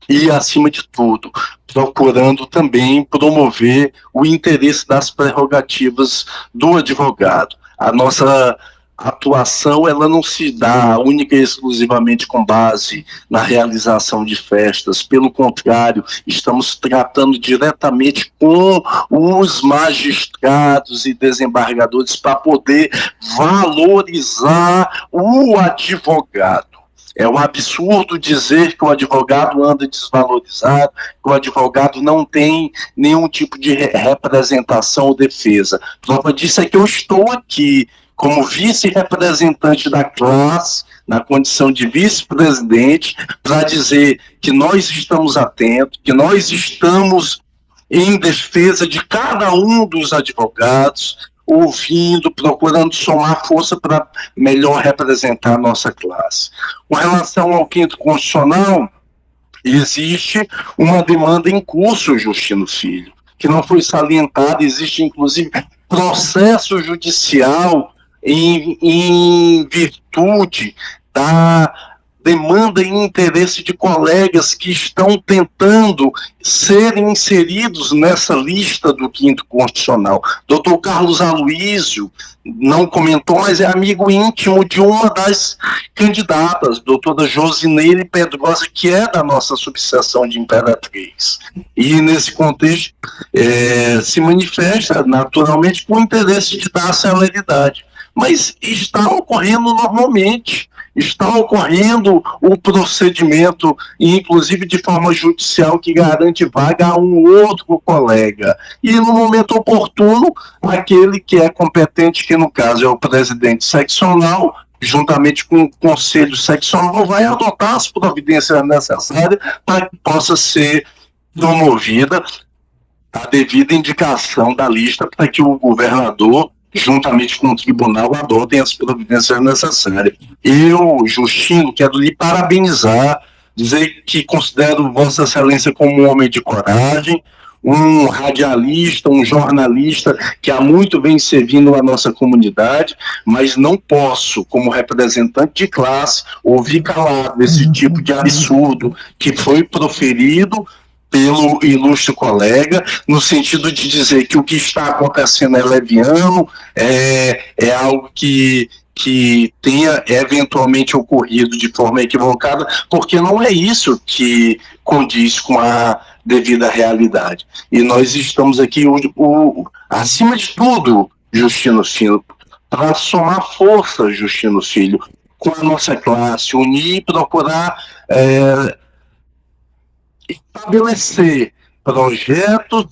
e, acima de tudo, procurando também promover o interesse das prerrogativas do advogado. A nossa atuação, ela não se dá única e exclusivamente com base na realização de festas. Pelo contrário, estamos tratando diretamente com os magistrados e desembargadores para poder valorizar o advogado. É um absurdo dizer que o advogado anda desvalorizado, que o advogado não tem nenhum tipo de representação ou defesa. Prova disso é que eu estou aqui como vice-representante da classe, na condição de vice-presidente, para dizer que nós estamos atentos, que nós estamos em defesa de cada um dos advogados, ouvindo, procurando somar força para melhor representar a nossa classe. Com relação ao quinto constitucional, existe uma demanda em curso, Justino Filho, que não foi salientada, existe inclusive processo judicial em virtude da demanda e interesse de colegas que estão tentando ser inseridos nessa lista do quinto constitucional. Dr. Carlos Aloysio não comentou, mas é amigo íntimo de uma das candidatas, doutora Josineire Pedrosa, que é da nossa subseção de Imperatriz. E nesse contexto se manifesta naturalmente com o interesse de dar celeridade. Mas está ocorrendo normalmente. Está ocorrendo o procedimento, inclusive de forma judicial, que garante vaga a um outro colega. E no momento oportuno, aquele que é competente, que no caso é o presidente seccional, juntamente com o conselho seccional, vai adotar as providências necessárias para que possa ser promovida a devida indicação da lista para que o governador, juntamente com o tribunal, adotem as providências necessárias. Eu, Justino, quero lhe parabenizar, dizer que considero Vossa Excelência como um homem de coragem, um radialista, um jornalista que há muito vem servindo a nossa comunidade, mas não posso, como representante de classe, ouvir calado esse tipo de absurdo que foi proferido pelo ilustre colega, no sentido de dizer que o que está acontecendo é leviano, é algo que tenha eventualmente ocorrido de forma equivocada, porque não é isso que condiz com a devida realidade. E nós estamos aqui, acima de tudo, Justino Filho, para somar força, Justino Filho, com a nossa classe, unir e procurar estabelecer projetos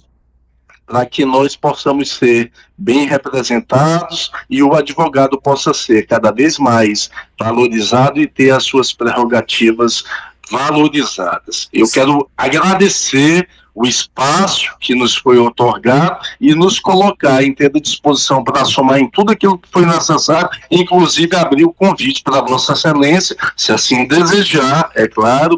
para que nós possamos ser bem representados e o advogado possa ser cada vez mais valorizado e ter as suas prerrogativas valorizadas. Eu quero agradecer o espaço que nos foi otorgado e nos colocar à inteira disposição para somar em tudo aquilo que foi necessário, inclusive abrir o convite para Vossa Excelência, se assim desejar, é claro,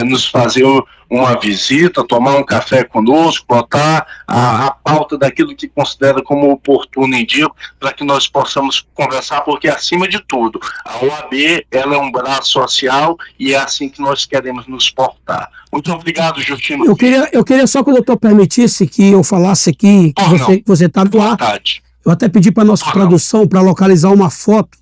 nos fazer uma visita, tomar um café conosco, botar a pauta daquilo que considera como oportuno e dia, para que nós possamos conversar, porque acima de tudo, a OAB ela é um braço social e é assim que nós queremos nos portar. Muito obrigado, Justino. Eu queria só que o doutor permitisse que eu falasse aqui, que você está do ar. Eu até pedi para a nossa produção para localizar uma foto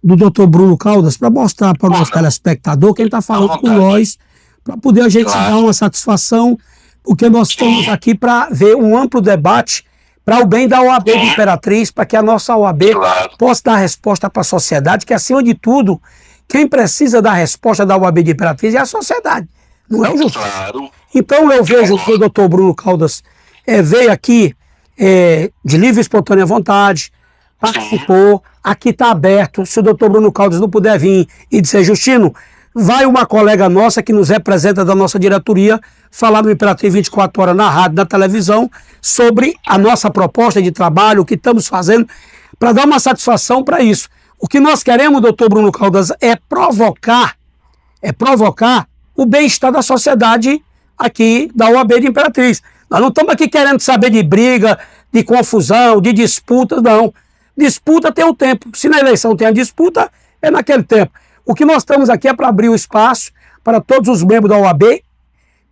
do doutor Bruno Caldas para mostrar para o nosso telespectador quem está falando com nós, para poder a gente dar uma satisfação, porque nós estamos aqui para ver um amplo debate para o bem da OAB de Imperatriz, para que a nossa OAB possa dar resposta para a sociedade, que acima de tudo, quem precisa da resposta da OAB de Imperatriz é a sociedade, não é o juiz. Então eu vejo que o doutor Bruno Caldas veio aqui de livre e espontânea vontade, participou, aqui está aberto. Se o doutor Bruno Caldas não puder vir e dizer, Justino, vai uma colega nossa que nos representa da nossa diretoria falar no Imperatriz 24 horas na rádio, na televisão, sobre a nossa proposta de trabalho, o que estamos fazendo, para dar uma satisfação para isso. O que nós queremos, doutor Bruno Caldas, é provocar o bem-estar da sociedade aqui da OAB de Imperatriz. Nós não estamos aqui querendo saber de briga, de confusão, de disputa, não. Disputa tem o tempo. Se na eleição tem a disputa, é naquele tempo. O que nós estamos aqui é para abrir o espaço para todos os membros da OAB.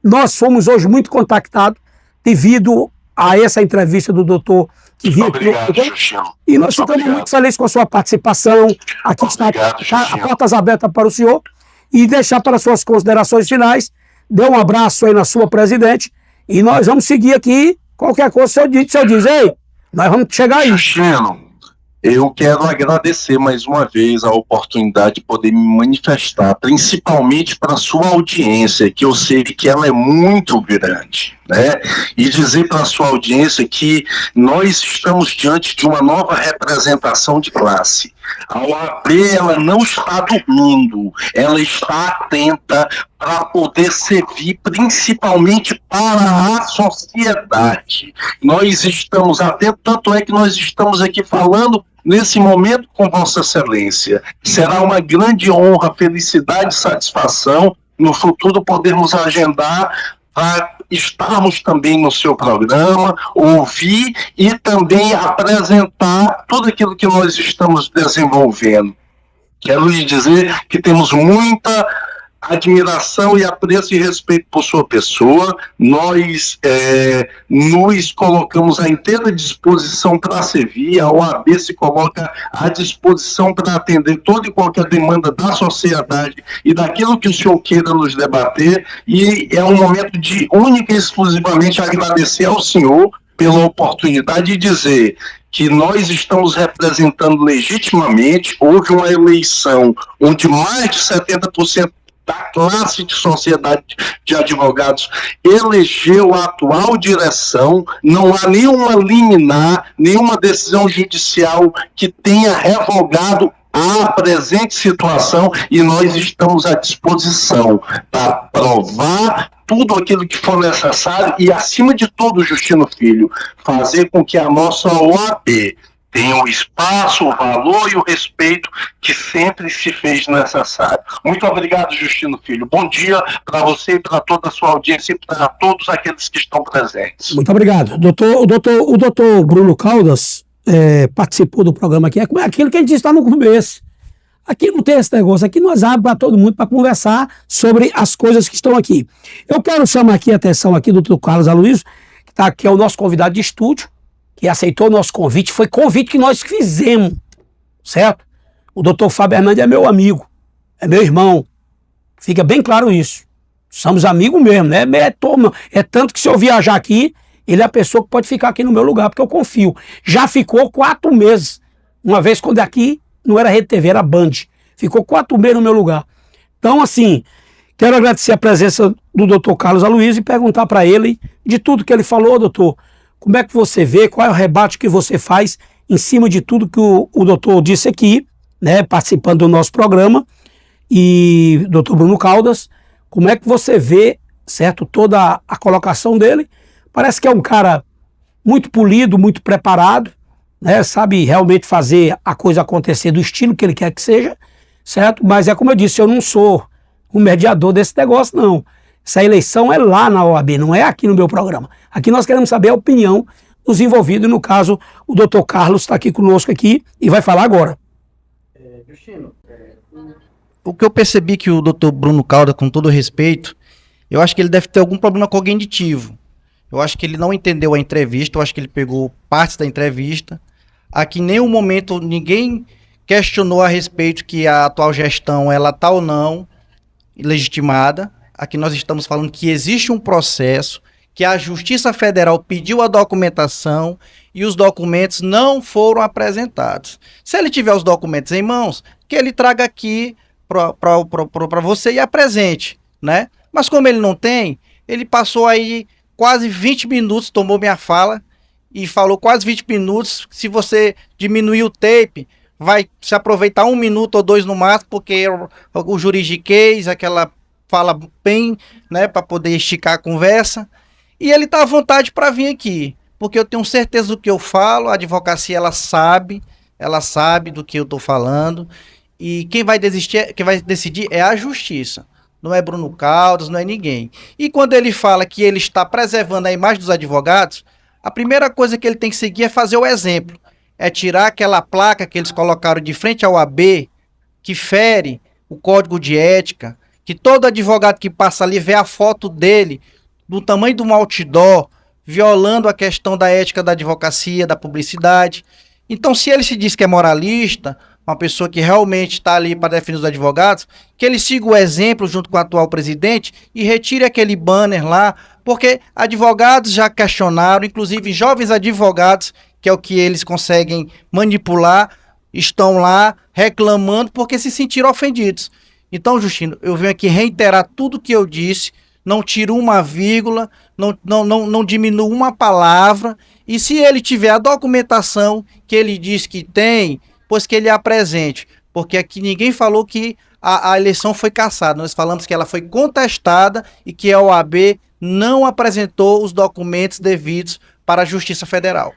Nós fomos hoje muito contactados devido a essa entrevista do doutor que viu aqui. E nós ficamos muito felizes com a sua participação. Aqui está a portas abertas para o senhor. E deixar para suas considerações finais. Dê um abraço aí na sua presidente. E nós vamos seguir aqui. Qualquer coisa, o senhor diz, ei, nós vamos chegar aí. Justino, Eu quero agradecer mais uma vez a oportunidade de poder me manifestar, principalmente para a sua audiência, que eu sei que ela é muito grande, né? E dizer para a sua audiência que nós estamos diante de uma nova representação de classe. A OAB, ela não está dormindo, ela está atenta para poder servir principalmente para a sociedade. Nós estamos atentos, tanto é que nós estamos aqui falando nesse momento com Vossa Excelência. Será uma grande honra, felicidade e satisfação no futuro podermos agendar para estarmos também no seu programa, ouvir e também apresentar tudo aquilo que nós estamos desenvolvendo. Quero lhe dizer que temos muita admiração e apreço e respeito por sua pessoa. Nós nos colocamos à inteira disposição para servir, a OAB se coloca à disposição para atender toda e qualquer demanda da sociedade e daquilo que o senhor queira nos debater, e é um momento de única e exclusivamente agradecer ao senhor pela oportunidade de dizer que nós estamos representando legitimamente. Houve uma eleição onde mais de 70% da classe de sociedade de advogados elegeu a atual direção. Não há nenhuma liminar, nenhuma decisão judicial que tenha revogado a presente situação, e nós estamos à disposição para provar tudo aquilo que for necessário e, acima de tudo, Justino Filho, fazer com que a nossa OAB tenha o espaço, o valor e o respeito que sempre se fez necessário. Muito obrigado, Justino Filho. Bom dia para você e para toda a sua audiência e para todos aqueles que estão presentes. Muito obrigado. O doutor Bruno Caldas participou do programa aqui. É aquilo que a gente disse lá no começo. Aqui não tem esse negócio, aqui nós abrimos para todo mundo para conversar sobre as coisas que estão aqui. Eu quero chamar aqui a atenção aqui do doutor Carlos Aloysio, que é o nosso convidado de estúdio, que aceitou o nosso convite. Foi convite que nós fizemos, certo? O doutor Fábio Hernandes é meu amigo, é meu irmão. Fica bem claro isso. Somos amigos mesmo, né? É tanto que se eu viajar aqui, ele é a pessoa que pode ficar aqui no meu lugar, porque eu confio. Já ficou 4 meses. Uma vez quando aqui não era Rede TV, era Band. Ficou 4 meses no meu lugar. Então, assim, quero agradecer a presença do doutor Carlos Aloysio e perguntar para ele de tudo que ele falou, doutor. Como é que você vê, qual é o rebate que você faz em cima de tudo que o doutor disse aqui, né, participando do nosso programa, e doutor Bruno Caldas, como é que você vê, certo, toda a colocação dele? Parece que é um cara muito polido, muito preparado, né, sabe realmente fazer a coisa acontecer do estilo que ele quer que seja, certo? Mas é como eu disse, eu não sou o mediador desse negócio, não. Essa eleição é lá na OAB, não é aqui no meu programa. Aqui nós queremos saber a opinião dos envolvidos, e no caso, o doutor Carlos está aqui conosco aqui e vai falar agora. Justino, o que eu percebi que o doutor Bruno Caldas, com todo respeito, eu acho que ele deve ter algum problema cognitivo. Eu acho que ele não entendeu a entrevista, eu acho que ele pegou partes da entrevista. Aqui em nenhum momento ninguém questionou a respeito que a atual gestão ela está ou não legitimada. Aqui nós estamos falando que existe um processo, que a Justiça Federal pediu a documentação e os documentos não foram apresentados. Se ele tiver os documentos em mãos, que ele traga aqui para você e apresente, né? Mas como ele não tem, ele passou aí quase 20 minutos, tomou minha fala e falou quase 20 minutos. Se você diminuir o tape, vai se aproveitar 1 minuto ou 2 no máximo, porque o juridiquês, aquela fala bem, né, para poder esticar a conversa. E ele tá à vontade para vir aqui, porque eu tenho certeza do que eu falo. A advocacia ela sabe do que eu tô falando, e quem vai decidir é a justiça. Não é Bruno Caldas, não é ninguém. E quando ele fala que ele está preservando a imagem dos advogados, a primeira coisa que ele tem que seguir é fazer o exemplo. É tirar aquela placa que eles colocaram de frente ao AB, que fere o código de ética, que todo advogado que passa ali vê a foto dele do tamanho de um outdoor, violando a questão da ética da advocacia, da publicidade. Então, se ele se diz que é moralista, uma pessoa que realmente está ali para defender os advogados, que ele siga o exemplo junto com o atual presidente e retire aquele banner lá, porque advogados já questionaram, inclusive jovens advogados que é o que eles conseguem manipular, estão lá reclamando porque se sentiram ofendidos. Então, Justino, eu venho aqui reiterar tudo que eu disse, não tiro uma vírgula, não diminuo uma palavra, e se ele tiver a documentação que ele diz que tem, pois que ele apresente, porque aqui ninguém falou que a eleição foi cassada, nós falamos que ela foi contestada e que a OAB não apresentou os documentos devidos para a Justiça Federal.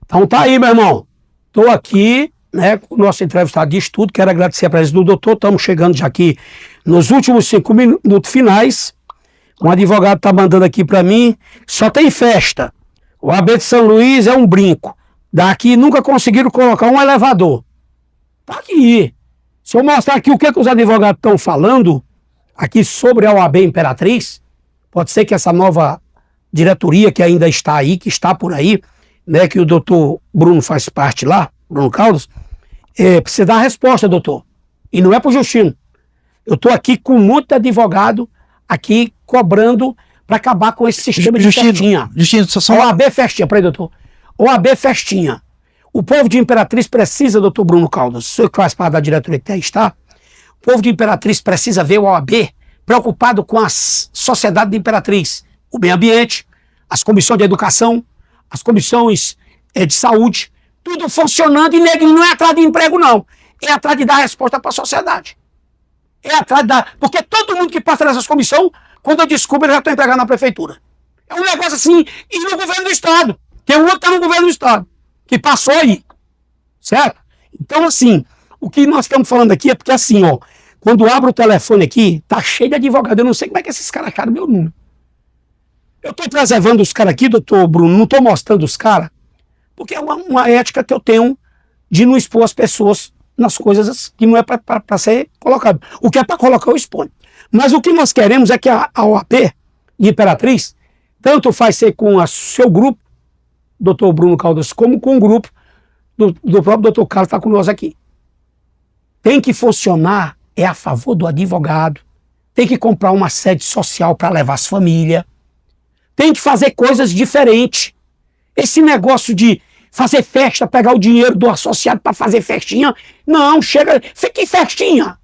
Então tá aí, meu irmão. Estou aqui, né, com o nosso entrevistado de estudo. Quero agradecer a presença do doutor. Estamos chegando já aqui nos últimos 5 minutos finais. Um advogado está mandando aqui para mim. Só tem festa. O AB de São Luís é um brinco. Daqui nunca conseguiram colocar um elevador. Tá aqui. Se eu mostrar aqui o que os advogados estão falando aqui sobre a OAB Imperatriz, pode ser que essa nova diretoria que ainda está aí, que está por aí, né, que o doutor Bruno faz parte lá, Bruno Caldas, precisa dar a resposta, doutor. E não é pro Justino. Eu estou aqui com muito advogado aqui cobrando para acabar com esse sistema de festinha. Justino, OAB festinha, peraí, doutor. OAB festinha. O povo de Imperatriz precisa, doutor Bruno Caldas, o senhor que faz parte da diretoria que aí está, o povo de Imperatriz precisa ver o OAB preocupado com a sociedade de Imperatriz, o meio ambiente, as comissões de educação, as comissões de saúde, tudo funcionando e neguinho não é atrás de emprego, não. É atrás de dar resposta para a sociedade. É atrás de dar... Porque todo mundo que passa nessas comissões, quando eu descubro, ele já está empregado na prefeitura. É um negócio assim, e no governo do Estado. Tem um outro que está no governo do Estado, que passou aí. Certo? Então, assim, o que nós estamos falando aqui é porque, assim, ó, quando abro o telefone aqui, tá cheio de advogado. Eu não sei como é que esses caras acharam meu número. Eu estou preservando os caras aqui, doutor Bruno, não estou mostrando os caras, porque é uma ética que eu tenho de não expor as pessoas nas coisas que não é para ser colocado. O que é para colocar, eu exponho. Mas o que nós queremos é que a OAB de Imperatriz, tanto faz ser com o seu grupo, doutor Bruno Caldas, como com o grupo do próprio doutor Carlos que está conosco aqui. Tem que funcionar, é a favor do advogado, tem que comprar uma sede social para levar as famílias, tem que fazer coisas diferentes. Esse negócio de fazer festa, pegar o dinheiro do associado para fazer festinha, não, chega, fique festinha.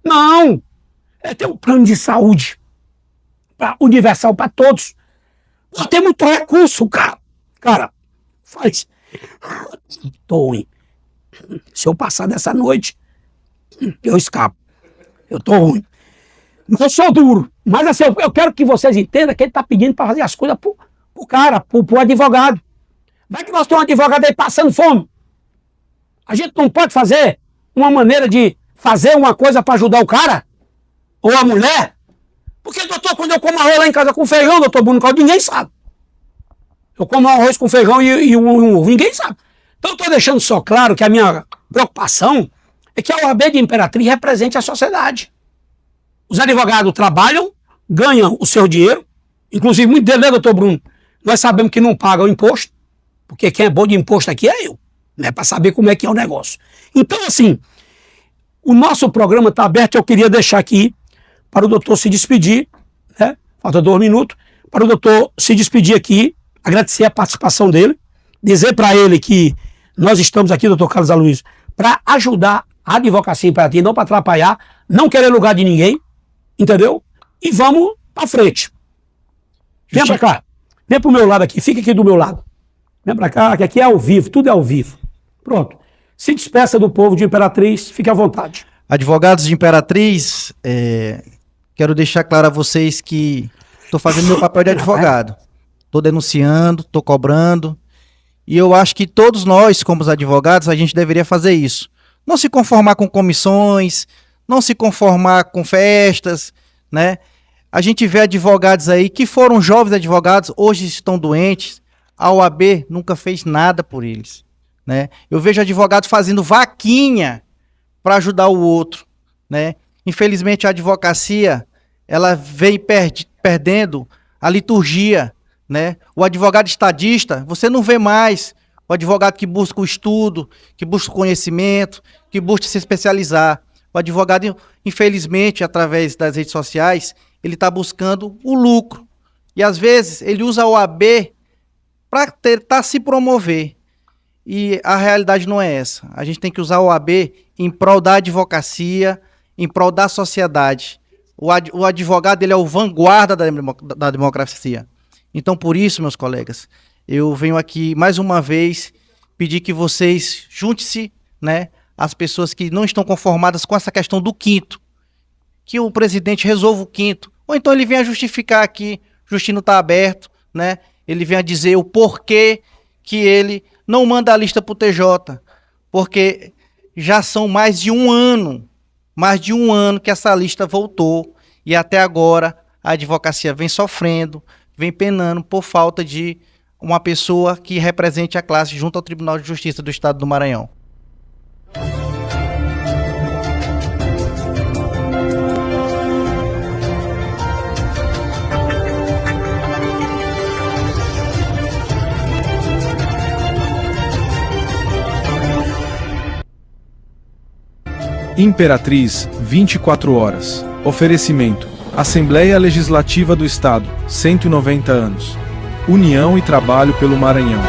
Não. É ter um plano de saúde universal para todos. Pô, tem muito recurso, cara. Cara, faz. Tô ruim. Se eu passar dessa noite, eu escapo. Eu tô ruim. Mas eu sou duro. Mas assim, eu quero que vocês entendam que ele tá pedindo para fazer as coisas pro cara, pro advogado. Vai que nós temos um advogado aí passando fome. A gente não pode fazer uma maneira de fazer uma coisa para ajudar o cara? Ou a mulher? Porque, doutor, quando eu como arroz lá em casa com feijão, doutor Bruno Caldas, ninguém sabe. Eu como arroz com feijão e um ovo, ninguém sabe. Então eu estou deixando só claro que a minha preocupação é que a OAB de Imperatriz represente a sociedade. Os advogados trabalham, ganham o seu dinheiro, inclusive muito deles, né, doutor Bruno? Nós sabemos que não pagam imposto, porque quem é bom de imposto aqui é eu, né, para saber como é que é o negócio. Então, assim, o nosso programa está aberto. Eu queria deixar aqui para o doutor se despedir, né? Falta 2 minutos, para o doutor se despedir aqui, agradecer a participação dele, dizer para ele que nós estamos aqui, doutor Carlos Aloysio, para ajudar a advocacia Imperatriz, não para atrapalhar, não querer lugar de ninguém, entendeu? E vamos para frente. Vem para cá, vem para o meu lado aqui, fica aqui do meu lado. Vem para cá, que aqui é ao vivo, tudo é ao vivo. Pronto. Se despeça do povo de Imperatriz, fique à vontade. Advogados de Imperatriz, quero deixar claro a vocês que estou fazendo meu papel de advogado. Estou denunciando, estou cobrando. E eu acho que todos nós, como os advogados, a gente deveria fazer isso. Não se conformar com comissões, não se conformar com festas, né? A gente vê advogados aí que foram jovens advogados, hoje estão doentes. A OAB nunca fez nada por eles, né? Eu vejo advogados fazendo vaquinha para ajudar o outro, né? Infelizmente a advocacia, ela vem perdendo a liturgia, né? O advogado estadista, você não vê mais o advogado que busca o estudo, que busca o conhecimento, que busca se especializar. O advogado, infelizmente, através das redes sociais, ele está buscando o lucro. E às vezes ele usa a OAB para tentar se promover. e a realidade não é essa. A gente tem que usar a OAB em prol da advocacia, em prol da sociedade. O advogado, ele é o vanguarda da democracia. Então, por isso, meus colegas, eu venho aqui mais uma vez pedir que vocês juntem-se, né, às pessoas que não estão conformadas com essa questão do quinto, que o presidente resolva o quinto, ou então ele venha justificar aqui, o Justino está aberto, né, ele venha dizer o porquê que ele não manda a lista para o TJ, porque já são mais de um ano que essa lista voltou, e até agora a advocacia vem sofrendo, vem penando por falta de uma pessoa que represente a classe junto ao Tribunal de Justiça do Estado do Maranhão. Imperatriz, 24 horas. Oferecimento: Assembleia Legislativa do Estado, 190 anos. União e trabalho pelo Maranhão.